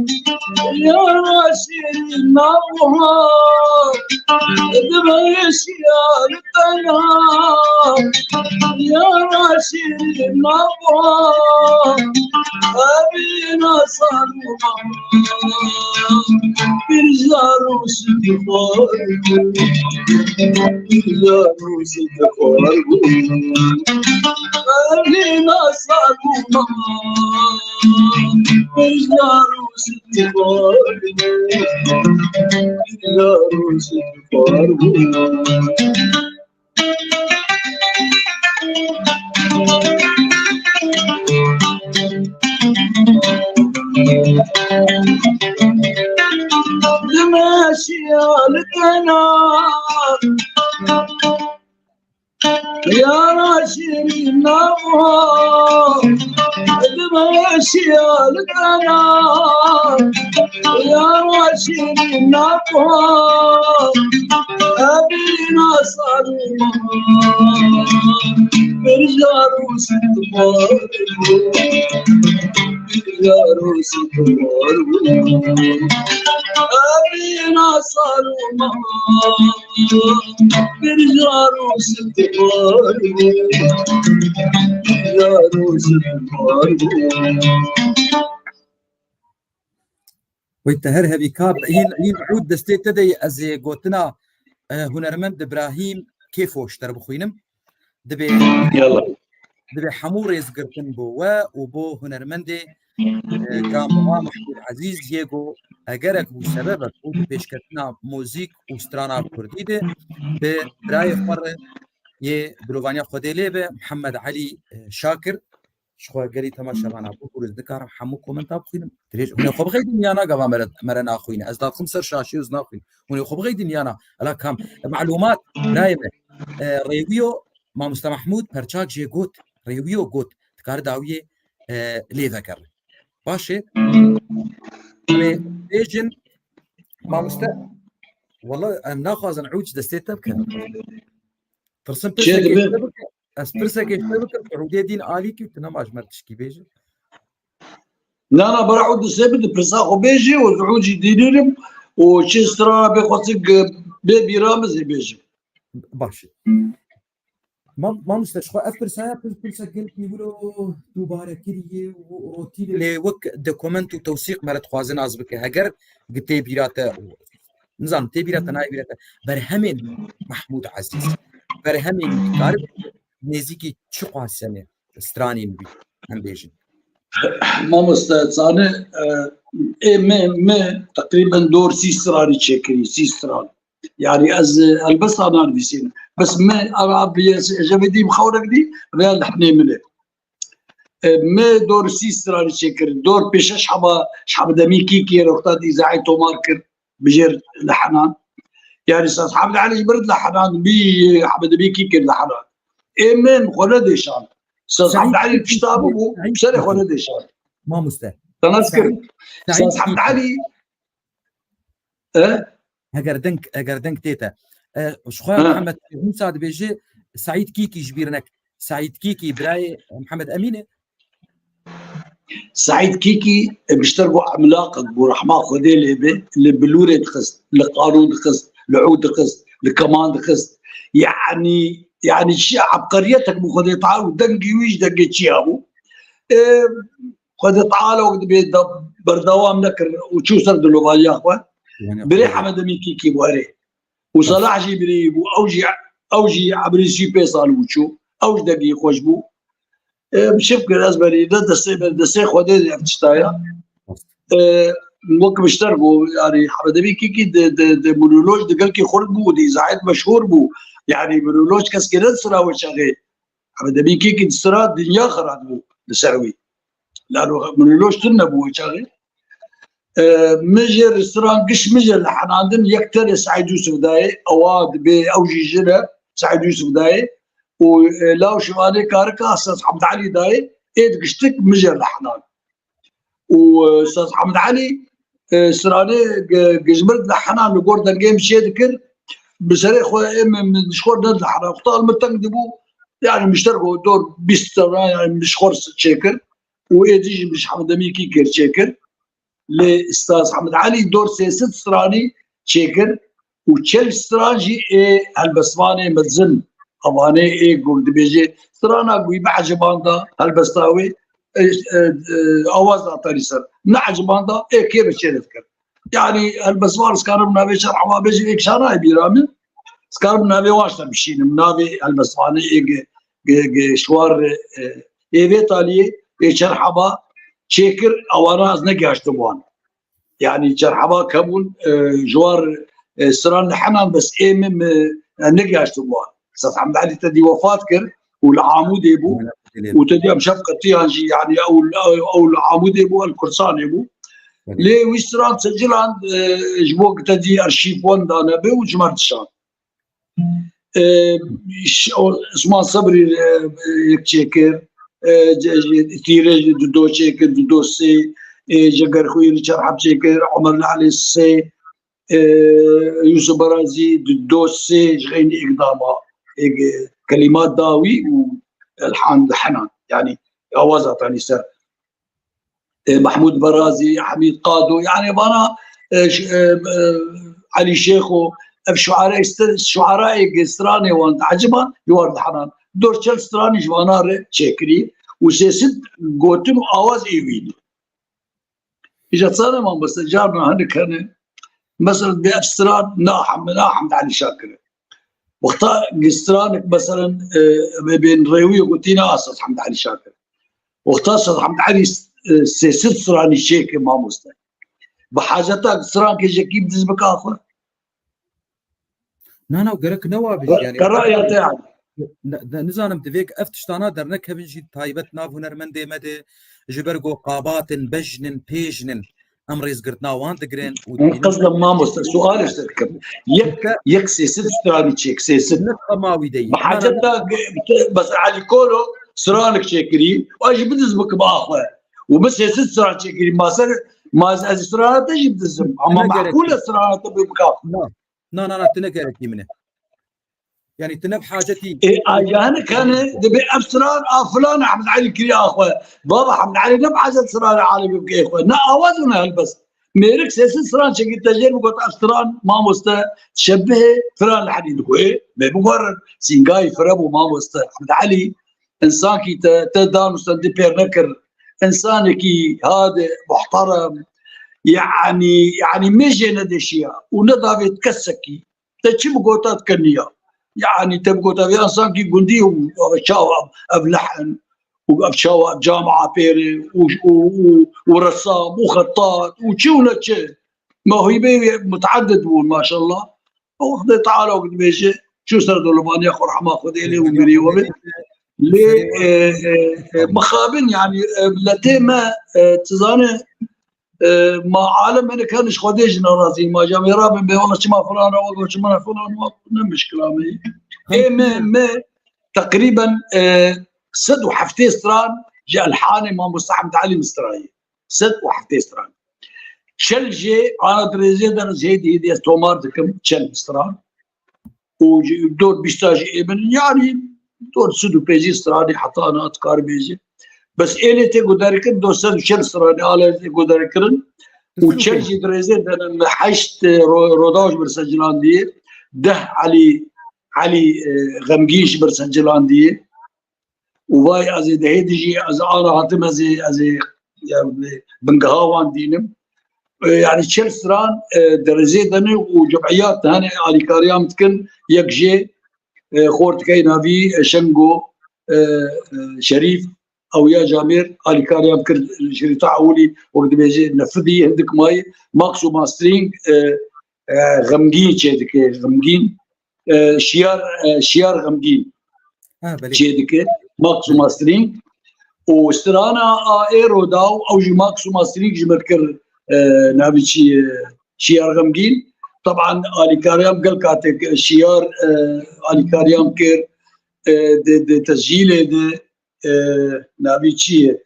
يا راشد النبوة ماشي على القناة يا راشد النبوة أبينا صنوة بالجاروس الدخار بالجاروس الدخار أبينا صنوة بالجاروس الدخار بالجاروس الدخار ماشي على القناة يا راشد النبوة ماشي على القناة يا راشد النبوة أبينا صنوة بالجاروس الدخار بالجاروس الدخار أبينا صنوة بالجاروس الدخار بالجاروس الدخار ويتهر هبي كاب هين عود دستي تدي از قوتنا هنرمند ابراهيم كيفو اشتر بخوينم دبي يلا دبي حمور يزقرتن بو وبو هنرمندي كاموا محمود عزيز يجو اگرك بسبب خود پیشکتنا موزیک و سترانا کردی ده به برای فر یه دروانیا خودیله به محمد علی شاکر شخواه گری تماشا بانا بکرز دکارم حمو کومنتا بخوینم تریج هنه خوب غی دنیانا گوا مرنا خوینه از داد خمسر شاشی وزنا خوین هنه خوب غی دنیانا الا کام معلومات رايبه ريويو ما مستر محمود پرچاک جي گوت ريويو گوت تکار داویه لی ذکر باشه بيجن ما مست والله انا ناخذ نعوج دستيت تبكر ترسم چه دبه اسپرسا که اشتبك سعودية دين آلی که تنماش مرتش کی بیجه لا برعود السبت برساخو بيجي وزعوجي دينيرم وشي استرا بيخوصك بيبي رامز بيجي باشه ما مستشفى افرسا برسا قلت يقولوا دوباره كريه وروتين اللي وك دوكومنت وتوثيق مرت خوازن از بك هجر قلت بيراته نظام تبيراته ناي بيراته برهمين محمود عزيز برهمين بكار نزيكي شقوا السنه استراني بي هم بيجي ما مستعصانه ما تقريبا دور سيستراني تشكري سيستراني يعني از البس انا بيسين بس ما انا جبدي مخورك دي ريال حنيمله ما دور سيستراني تشكري دور بيشش حبا دمي كيكي رختات اذاعه ماركر بجر لحنان يعني استاذ حمد علي جبرت لحنان بي حبا دمي كيكي لحنان ايمن خلدشان استاذ حمد علي كتابه بسرعه خلدشان ما مستاهل تنذكر استاذ حمد علي هجر دنك تيتا شخويا محمد مساعد بيجي سعيد كيكي جبيرنك سعيد كيكي براي محمد امينه سعيد كيكي بيشتركوا عملاق ورحمه خدي اللي بلوري دخست القانون دخست العود دخست الكمان دخست يعني شيء عبقريتك مو خدي تعال ودنقي ويش دقي شيابو خدي تعال وقت بيت بردوام نكر وشو سرد له يا اخوان بري حمد امين كيكي بواري وصلاح جبري اوجي عبري سي بيصال وشو اوج دقي خوشبو بشكل ازبري دسي خدي افتشتايا وقت بيشتركوا يعني حمد امين كيكي د مونولوج دقال كي خرج بو دي زعيد مشهور بو يعني مونولوج كاس كده سرا وشغال حمد امين كيكي سرا الدنيا خرج بو لسروي لانه مونولوج تنبو وشغال مجر رستوران قش مجر لحناندن يكتر سعيد يوسف داي اواد بي اوجي جنة سعيد يوسف داي ولاو شمالي كاركا استاذ حمد علي داي ايد قشتك مجر لحنان واستاذ حمد علي سراني قجمرت لحنان لقور دنقيم شي ذكر بسريخ من شخور ند لحنان اختار متنقدبو يعني مشتركوا دور بيسترا يعني مش خورس تشيكر وايديجي مش حمد امين كيكر تشيكر لاستاذ حمد علي دور سياسة ستراني شيكر وتشل سترانجي هالبسماني متزن اواني قول دبيجي سترانا قوي بعجباندا هالبستاوي اواز اعطاني سر نعجباندا كيف تشيلتكر يعني هالبسمان سكانو منابي شرح ما بيجي ايك شانا بيرامي سكانو منابي واشتا بشين منابي هالبسماني شوار ايفيتالي شرحبا شيكر اوانا از نگاشتوان يعني شرحبا كبون جوار سران حنان بس ايمم نگاشتوان استاذ حمد علي تدي وفات كر والعامود يبو وتدي مشفقه تيانجي يعني او العامود يبو الكرسان يبو لي ويستران سجل عند جبوك تدي ارشيف وان دانا بي وجمرت الشام اسمان صبري يكشيكر تيرج دو شيكر دو سي جگر خوي ريتشارد حب شيكر عمر العلي سي يوسف برازي دو سي غين اقدامها كلمات داوي والحان حنان يعني اوازات يعني سر محمود برازي حميد قادو يعني بانا علي شيخو شعراء استراني وانت عجبا يوارد حنان دور چل استراني جوانار شكري وسيست قوتن آواز ايوين اجا تصاني ما بس جارنا هنك هنا مثلا باستران ناحم علي شاكر وقتا استرانك مثلا بين ريوي وقتينا اساس حمد علي شاكر وقتا اساس حمد علي سيست استراني شيك ما مستوى بحاجتك استران كي جاكيب دزبك اخر نانا وقرك نوابش يعني كرايا تاعي نزانم دفيك افتشتانا درنك هبنجي تايبت ناف هنرمندي مدي جبرقو قابات بجن بيجن امريز قرتنا وان تقرين قصدا ما مست سؤال اشتركب يك سيست استراني تشيك سيست نقماوي دي بحاجتك بس علي كولو سرانك شكري واجي بدزبك باخوه وبس سيست استراني شكري ما استراني تجي بدزم اما معقوله استراني تبي بكاف لا تنقرك منه يعني تنب حاجتي انا كان دبي ابسران فلان احمد علي كري اخوه بابا احمد علي نب حاجه سران عالم بكي اخوه نا اوازنا هلبس ميرك سيس سران شكل تجير بقول ابسران ما مستا تشبه فلان الحديد ايه بقول سينغاي فربو ما مستا احمد علي انسان كي تدان مستندي بير نكر انسان كي هذا محترم يعني مجي ندشيا ونضافي تكسكي تشي بقوتات كنيا يعني تبقى تبي انسان كي قندي وشاو ابلحن وشاو جامعه بيري ورسام وخطاط وشونا تشي ما هو يبي متعدد ما شاء الله وخذ تعالى وقت بيجي شو صار دولبانيا خو رحمه خذ لي ومري وبي لي مخابن يعني لتيما تزانه ما عالم انا كانش خديج نرازي ما جامي رابن بي والله شما فلان والله شما فلان ما مشكله ما تقريبا سد وحفتي ستران جاء الحاني ما مستحمد علي مستراي سد وحفتي ستران شل جي انا دريزيدر زيدي دي تومار دكم شل ستران ودور بيشتاج ابن يعني دور سدو بيجي ستراني حتى انا اتكار بيجي بس إلي تيجو داركن دو سد شل ستراني على تيجو داركن وتشلجي دريزيد انا حشت روداج برسجلان دي ده علي غمجيش برسجلان دي وواي ازي دهيدجي از انا هاتم ازي يعني بنقهاوان دينم يعني تشلسران دريزيد انا وجمعيات هاني علي كاريام تكن يكجي خورت كاينا في شنغو شريف او يا جامير علي كاريام كر شريطه اولي وقت بيجي نفذي عندك ماي ماكسو ماسترينج غمجين شيدك غمجين شيار غمجين شيدك ماكسو ماسترينج واسترانا ايرو داو او جي ماكسو ماسترينج جمركر نابتشي شيار غمجين طبعا علي كاريام قال كاتك شيار علي كاريام كير تسجيله نابيتشي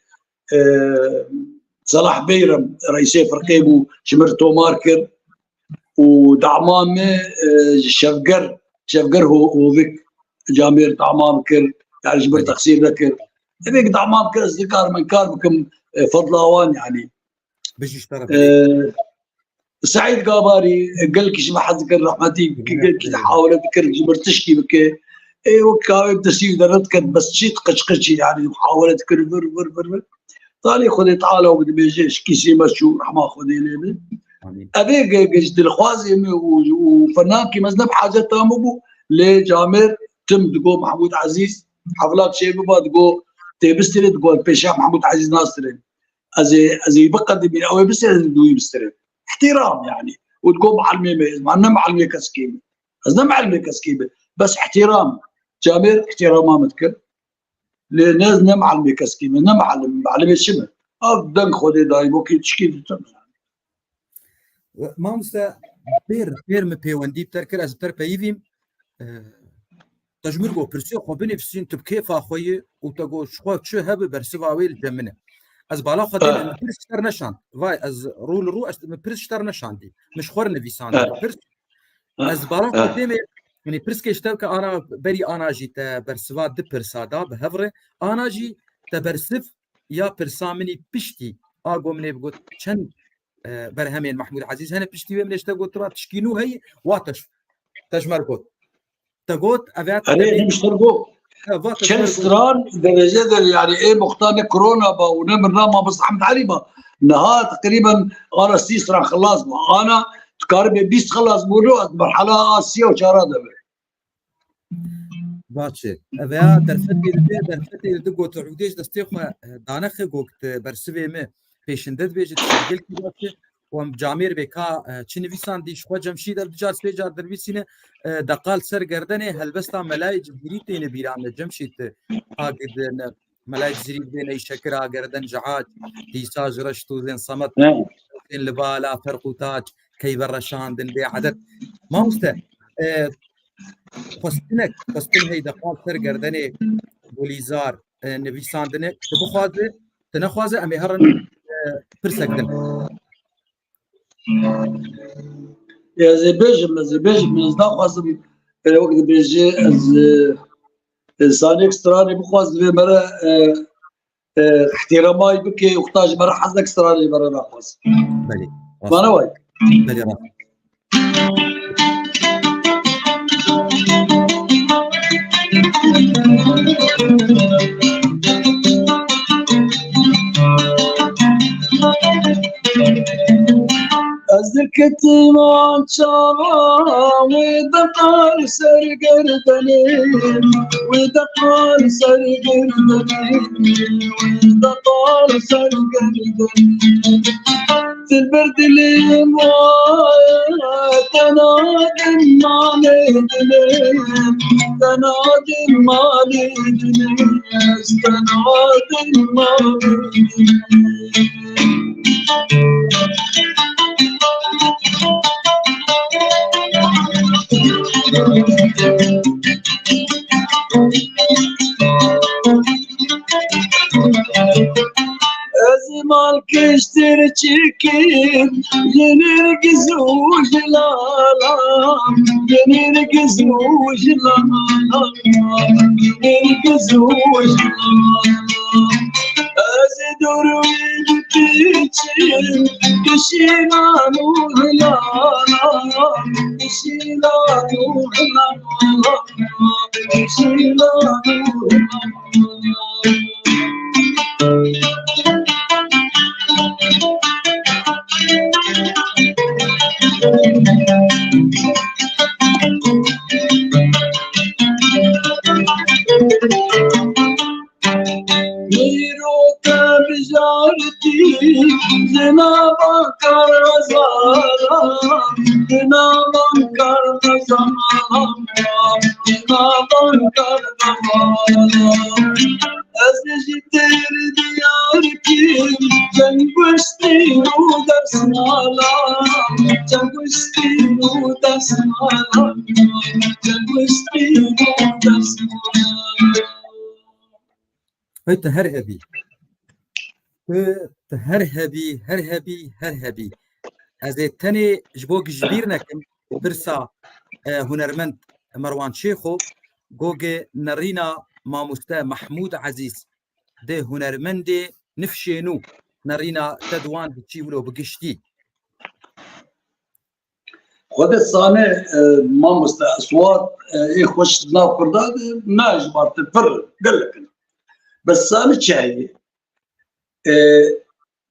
صلاح بيرم رئيسي فرقيبو شمرتو ماركر ودعمام شفقر هو ذيك جامير دعمام كر يعني جبر تقصير ذكر ذيك دعمام كر اصدقاء من كار بكم فضلاوان يعني سعيد قاباري قال لك شو ما حد ذكر رحمتي قال لك تحاول ذكر جبر تشكي بك وكاوي تسيو درتك بس شي تقشقشي يعني محاولة كل بر طالي خذي تعالى وقت بيجيش كيسي مشو رحمه خذي لي ابيك قشت الخوازي وفنان كي مزنب حاجه تامبو لجامر تم تقول محمود عزيز حفلات شيء بابا تقول تبستري تقول بيشا محمود عزيز ناصرين ازي بقدم او بستري دوي بستري احترام يعني وتقول معلمي معنا معلمي كسكيمه ازنا معلمي كسكيمه بس احترام جامر احترام متكل لناس نمعلمي كسكيمه نمعلم معلمي شمه ابدن خذي دايبو كي تشكي ما مستا بير مبيوندي بتركر از بتر بيفيم تجمر جو برسي خو بنفسين تبكيف اخوي وتقول شو هب برسواوي الجمنه از بالا خدين برشتر نشان واي از رو از برشتر نشان دي مش خور نفيسان از بالا خدين يعني برسكي اشتبك انا بري انا جيت برسوا د برسادا بهفره انا جي تبرسف يا برسامني بشتي اقو مني بقول چند برهمين محمود عزيز هنا بشتي ومن اشتغل ترى تشكينو هي واتش تجمركوت تقوت ابيات عليه مشتركو شلستران درجه يعني ايه مختار كورونا با ونمرنا ما بس حمد علي با نهار تقريبا انا سيسرا خلاص انا تقارب 20 خلاص بقولوا مرحله اسيا وشارده باتشي ابيات درفتي دقوت عوديش دستيخو دانخ قوت برسوي مي پیشندت بیجه تسجیل کردی و جامیر بکا چنی ویسان دیش خو جمشید البجار سپیجار درویسینه دقال سر گردنه هلبستا ملای جزیری تین بیرام جمشید آگد ملای جزیری بین شکر گردن جعاد دیساج رشتو زين صمت زين لبالا فرقوتاج كي برشان دن بي عدد ما مسته خستن هي دقال سر گردنه بوليزار نویسان دنه بخوازه تنخوازه امي هرن برسكدن يا زي بيجم من زاخ وقت بيجي إنسان إكستراني بخواز بمرة احتراماي بكي وقتاج مرة حزن إكستراني مرة ناخواز. بله ما نواي. بله راست. أذكرت ما شاء ودقار سر قردني ودقار سر قردني ودقار سر قردني البرد اللي معايا تنادم ما ليدني تنادم ما ليدني تنادم ما ليدني أزمال كشتر تشيكين ينرقز وجلالا ينرقز وجلالا ينرقز وجلالا أزدر ويبتيجين كشينا نوهلالا كشينا نوهلالا كشينا نوهلالا ميروتا بجارتي جنابا كرزالا جنابا كرزالا جنابا كرزالا أزجتر دياركي جنبشتي ودسمالا جنبشتي ودسمالا جنبشتي ودسمالا تهرهبي تهرهبي هرهبي هرهبي از تني جبوك جبير نكم برسا هنرمند مروان شيخو جوجي نرينا ماموستا محمود عزيز ده هنرمندي نفشينو نرينا تدوان بتشي ولو بقشتي خود الصانع ما مستأصوات يخش ناف كرداد ما جبار تفر قال لك بس صانع شاي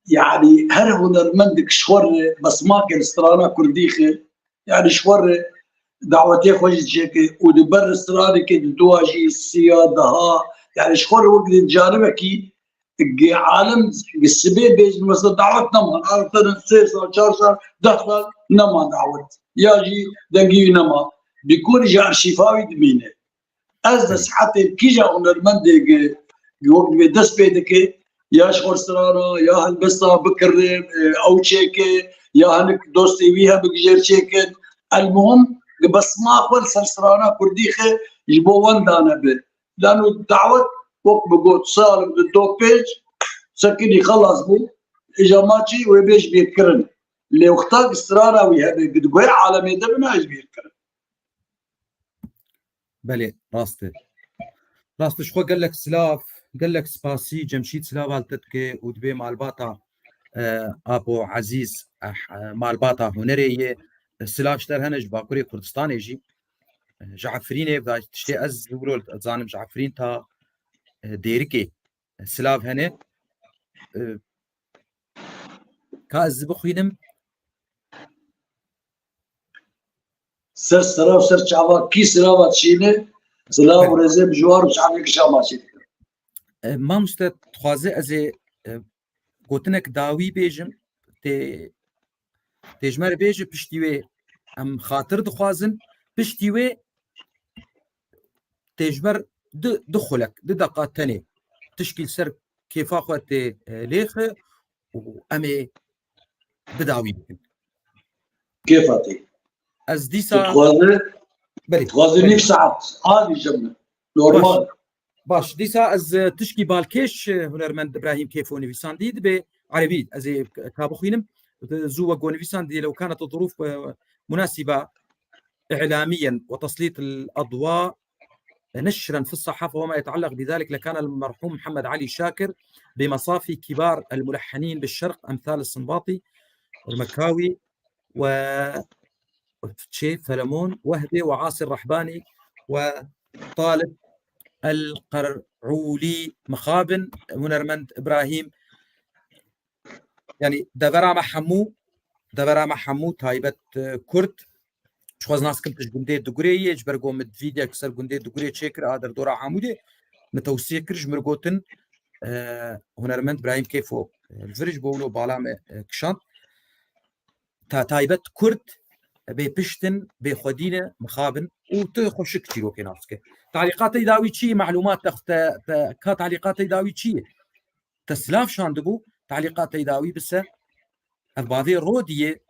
يعني هر هنرمندك شور بس ما كان استرانا كرديخه يعني شور دعوتي خوش جيك ودبر استراني كده دواجي السيادة يعني شخور وقت جانبكي عالم السبيل بيج مثلا دعوت نما عرفتنا سيسا شارشار دخل نما دعوت ياجي دقي نما بيكون جار شفاوي دمينه أزدس حتى كيجا هنرمندي وقت بدس بيدك يا شخور استرانا يا هالبسا بكر أو شيكي يا هنك دوستي بيها بجير شيكي المهم بس ما أقول سلسلانة كرديخة يجبوا وندانا به لأنه الدعوة وقت بقول صار بالدو بيج سكن يخلص بو إجا ماتشي ويبيش بيتكرن اللي وقتاك استرارة ويهبي بتقوي عالمي ده بناش بيتكرن بله راستي شو قال لك سلاف قال لك سباسي جمشيد سلاف التتكي ودبي مالباتا ابو عزيز مالباتا هنريه السلاف اشتر هنج باكوري كردستان يجي جعفرين بدا تشتي از يقولوا زانم جعفرين تا ديركي السلاف هنا كاز بخوينم سر سراو سر شعبا كي سراوات شينه سلاو رزي بجوار مش عارف شعبا شينه ما مست خوازه از قوتنك داوي بيجم تجمر بيجي بشتيوي ام خاطر دخوازن بشتيوي تجمر دخلك دقات تاني تشكيل سر كيف اخوات ليخ وامي بداوي كيف هاتي از ديسا تخوازي نيف ساعات عادي جمع نورمال باش ديسا از تشكي بالكيش هنرمند ابراهيم كيفوني بيسانديد بعربي از كابو خينم زو وقوني بيساندي لو كانت الظروف مناسبة إعلاميا وتسليط الأضواء نشرا في الصحافة وما يتعلق بذلك لكان المرحوم محمد علي شاكر بمصافي كبار الملحنين بالشرق أمثال السنباطي والمكاوي وشيف فلمون وهبي وعاصر رحباني وطالب القرعولي مخابن منرمند إبراهيم يعني دبرا حمو تايبت كرد شخوز ناس كنتش جندي دقوري يجبرقو مد فيديا كسر جندي دقوري تشيكر آدر دورا حمودي متوسيق كرج مرقوتن هنرمند إبراهيم كيفو الفرج بولو بالا كشانت تايبت كرد بيبشتن بخدينة مخابن وتخش كتير وكي ناسك تعليقات يداوي شي معلومات تعليقات يداوي شي تسلاف شاندبو تعليقات يداوي بس بعضي رودية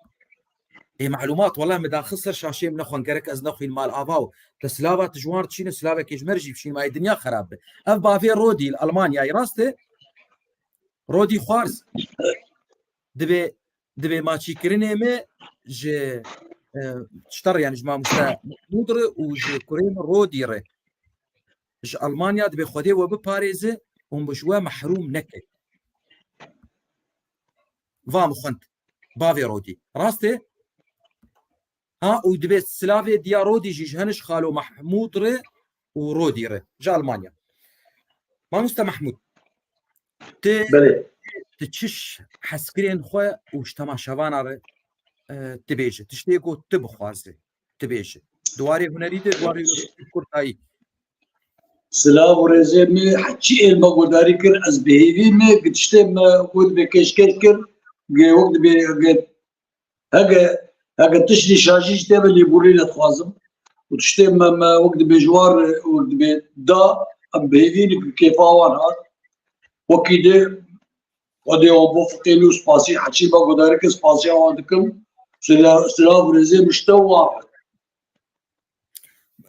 معلومات والله مدان خسر شاشي من اخوان قرك از نخوين مال افاو تسلافات جوار تشين سلافه كيجمرجي بشي ما الدنيا خراب اف بافي رودي الالمانيا يراسته رودي خوارز دبي ماشي كرينه ما ج تشتر يعني جماعه مودر وج كورين روديره ج المانيا دبي خدي وبباريز ومبشوا محروم نكه فام خنت بافي رودي راسته ها ودبي سلافي ديا رودي جيجهنش خالو محمود ره ورودي ره جا المانيا ما مستا محمود تتشش حسكرين خو وشتما شافانا ره تبيجه تشتيقو تبخوازه تبيجه دواري هنري دواري كورتاي سلاف ورزمي حكي المقداري كر از بهيفي ما قدشتم ود بكش كر وقت بي هاگه تشری شاجیش تبع اللي بوري لتخوازم وتشتي ما وقت بجوار وقت بدا ام بهيفين كيف اوان هاد وكيده ودي ابو فقيلو سباسي حكي با قدارك سباسي عندكم سلاف رزي مشتو واحد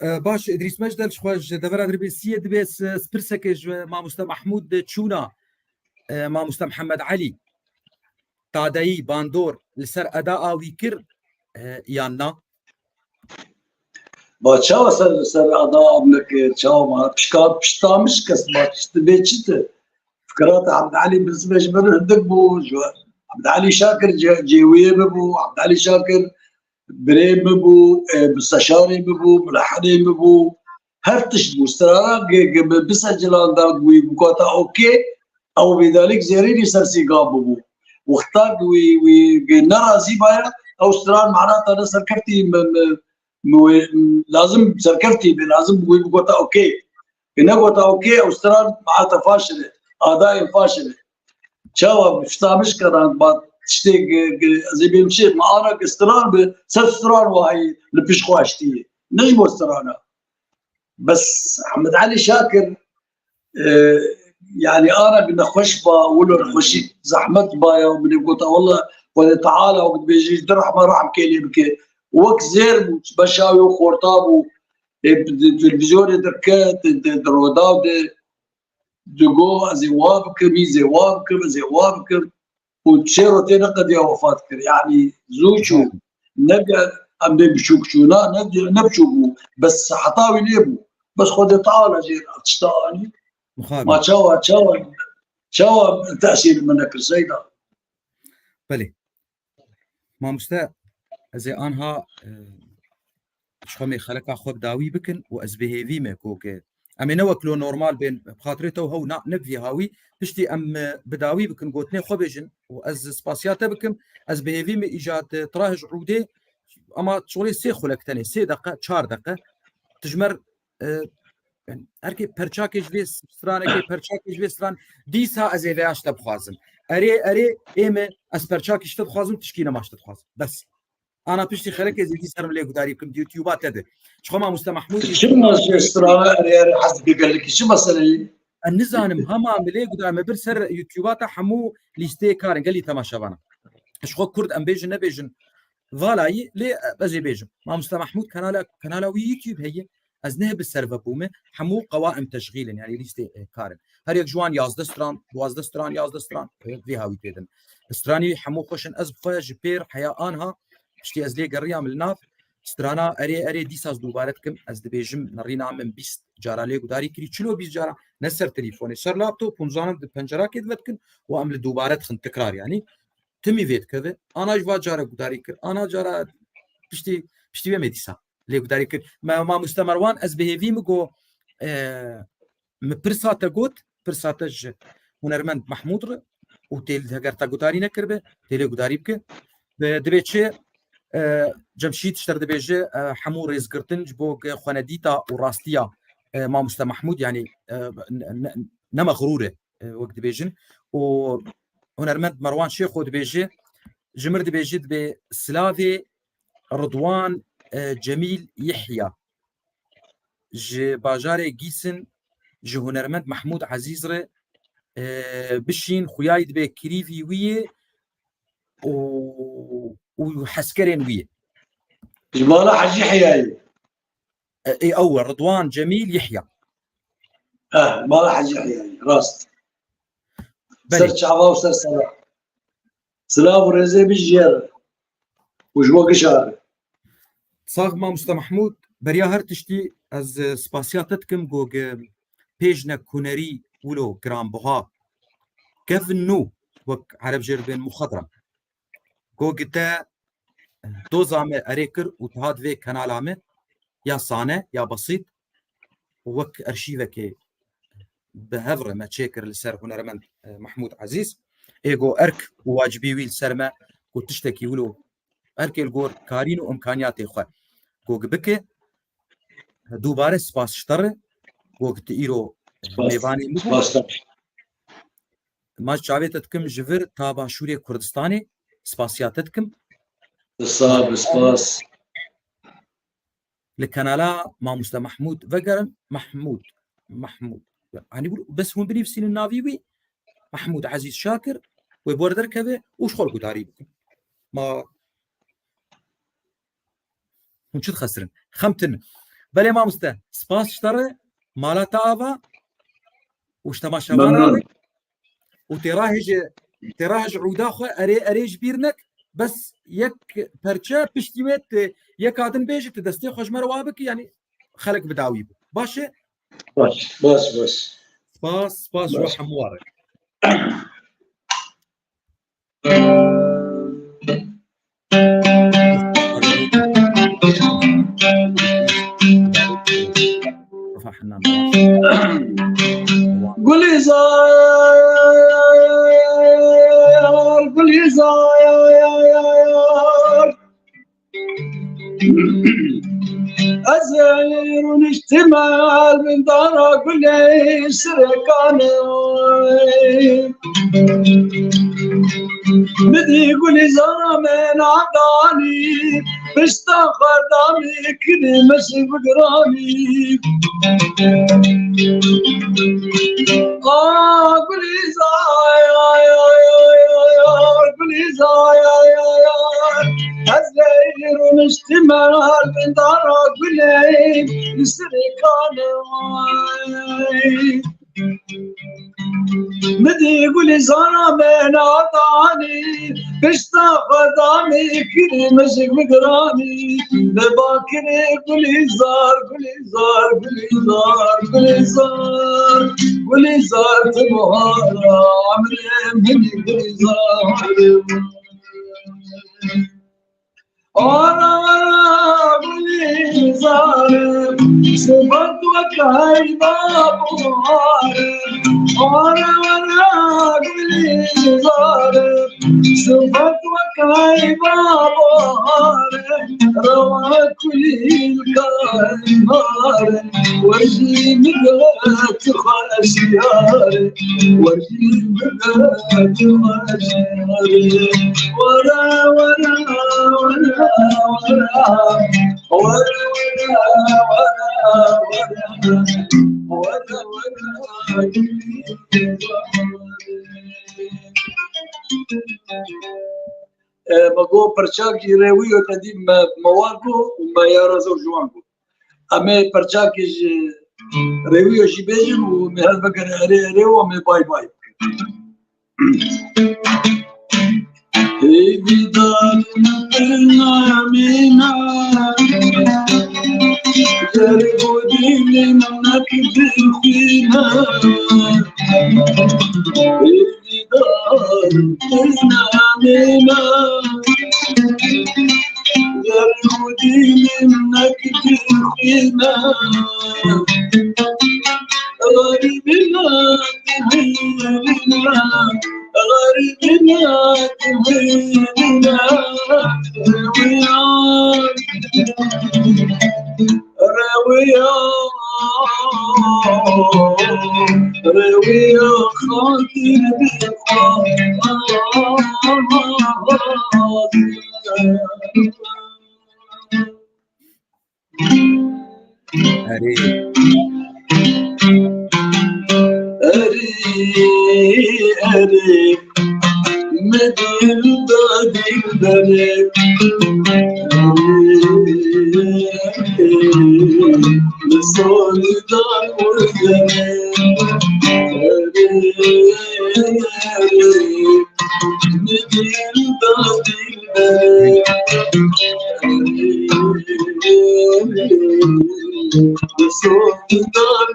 باش ادريس مجدل شخواج دبر ادربيسيه دبيس سبرسكج مع مستر محمود تشونا مع مستر محمد علي تاداي باندور لسر اداء ويكر يانا با چاو سر اداء ابنك چاو ما بشكار بشتامش كس ما تبيتشت فكرات عبد علي بالنسبه جبر هدك بو عبد علي شاكر جيويه بو عبد علي شاكر بريم بو مستشاري بو ملحني بو هرتش مسترا بسجلان دا بوكاتا اوكي او بذلك زيريني سرسي بو واختار نرى بايا او استران معناتها انا سركرتي لازم سركرتي لازم بوكاتا اوكي بوكاتا اوكي او استران معناتها فاشله اداء فاشله شاوى مش كان بعد تشتيق زي بيمشي معانا استران استران وهي اللي فيش خواشتي نجمو استرانا بس محمد علي شاكر يعني انا بدنا خش با ولا خشيت زحمت بايا وبدي قلت والله ولا تعالى وقت بيجي درح ما راح مكيلي بكي وقت زير بشاوي وخورطاب تلفزيون دركات دروداو دغو زي وابكم وتشيرو تنقد يا وفاتكر يعني زوجو نبقى ام بشوكشونا نبشوكو بس حطاوي ليبو بس خذ تعالى جير تشتاني ما تشاوى تأثير منك السيدة بله ما مستا زي انها شخمي خلقا خود داوي بكن وازبهيفي مكوكي امي نوكلو نورمال بين بخاطرته هو نبفي هاوي تشتي ام بداوي بكن قوتني خبجن واز سباسياته بكم از بهيفي مي ايجاد تراهج عودي اما شغلي سيخو لك تاني 3 دقائق 4 دقائق تجمر يعني اركي برچاكيج فيس سترانكي برچاكيج فيس ستران ديسا از ايش تبخازم اري ايمه اس برچاكيج تبخازم تشكينا ماش تبخازم بس انا بشتي خلك زي دي سرم لي قداري كم يوتيوبات هذا شو ما مستر محمود شو ما استرانا اري حسب قال لك شو مساله النظام هما ملي قدام ما برسر يوتيوبات حمو ليستي كارن قال لي تماشى بنا شو كرد ام بيجن نبيجن فالاي لي بزي بيجن ما مستر محمود كانالا يوتيوب هي ازنه بالسيرفر بومه حمو قوائم تشغيل يعني ليستي كارن هر يك جوان يازدستران يازدستران في هاوي تيدن استراني حمو خوشن از بخويا جبير حيا انها اشتي ازلي قريه من الناف سترانا اري دیساز دوبارتکم از دبیجم نرینا من 20 جارا لی گداری کری چلو 20 جارا نسر تليفوني سر لابتوب ونزانم پنجره كده وتكن وعمل دوبارت خن تكرار يعني تمي فيت كذا انا جوا جارا گداری كر انا جارا پشتی مدیسا لی گداری كر ما مستمروان از بهوی مگو پرساته گوت پرساتج هنرمند محمود ر و تيل هگر تا گداری نکربه تيل گداری بك دبيچه جمشيد اشتر دبيجه حمو رزقرتنج بوق خنديتا وراستيا ما مست محمود يعني نما غروره وقت دبيجن وهنرمند مروان شيخ ودبيجه جمر دبيجد بسلافي رضوان جميل يحيى ج باجاري جيسن ج هنرمند محمود عزيز ر بشين خويايد بكريفي ويه وحسكرين ويه جمالة حجي حياي اي اول رضوان جميل يحيى مالا حجي حياي راست سر شعبا وسر سلا سلام ورزي بالجير وجوا قشار صاغ ما مست محمود بريا هر تشتي از سباسياتتكم جوج بيجنا كونري ولو جرام بوها كيف نو وك عرب جربين مخضرم جوجتا دوزامه اريكر وتهاد في كنالامه يا صانع يا بسيط وك ارشيفك بهفره ما تشيكر لسر هنرمند محمود عزيز ايجو ارك وواجبي ويل سرما وتشتكي ولو ارك الجور كارين وامكانيات اخوه جوج بك دوباره سباس شتر وقت ايرو ميباني ما شاويتتكم جفر تابع شوري كردستاني سباسياتتكم سباس لكنالا ما مست محمود وقرم محمود يعني بس هم بنفسين النافيوي محمود عزيز شاكر وبوردر كذا وش خلقوا تاريبكم ما ونشد خسرن خمتن بلي ما مست سباس اشترى مالا تابا وش تماشى معنا وتراهج عوداخه اريج بيرنك بس يك برشا بشتيمت يك عادن بيجت دستي خوش مروابك يعني خلق بداوي باشه باش سباس روح مبارك رفع حنان قولي زاير أزير ونجتمع من دارا قولي سرقاني بدي قولي زارا من عداني بشتاخر دامي كني مشي بقراني قولي زاير قولي زاير أزير ونجتمع من دارا قولي سرقاني بدي قولي زارا من عطاني بشتاق دامي كني مشي بقراني لباكني قولي زار تبهارا عمري مني قولي زار أنا قولي زار سبت وكاي بابو أنا قولي زار سبت وكاي بابو روا كل الكاي وجهي مقات خاشيار وجهي مقات خاشيار ورا بقول برشاكي روي وتديم مواقو وما يرزو جوانكو أما برشاكي روي وشبيجن ومهل بقر أري ومي باي باي بدار النعمنا نامنا جرودي منك تخينا غريبنا تهينا غريبنا تهينا رويا رويا خاطر أري أري مدين دادي درك لصول دار مدين دادي درك لصول دار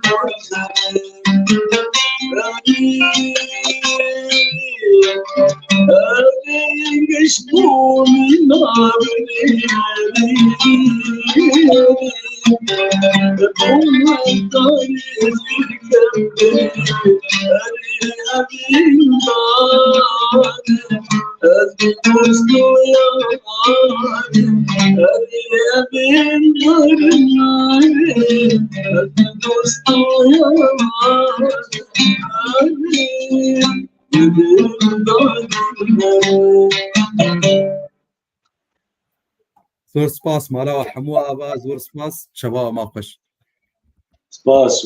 زور سپاس مالا و حمو آبا زور سپاس شباب ما خوش سپاس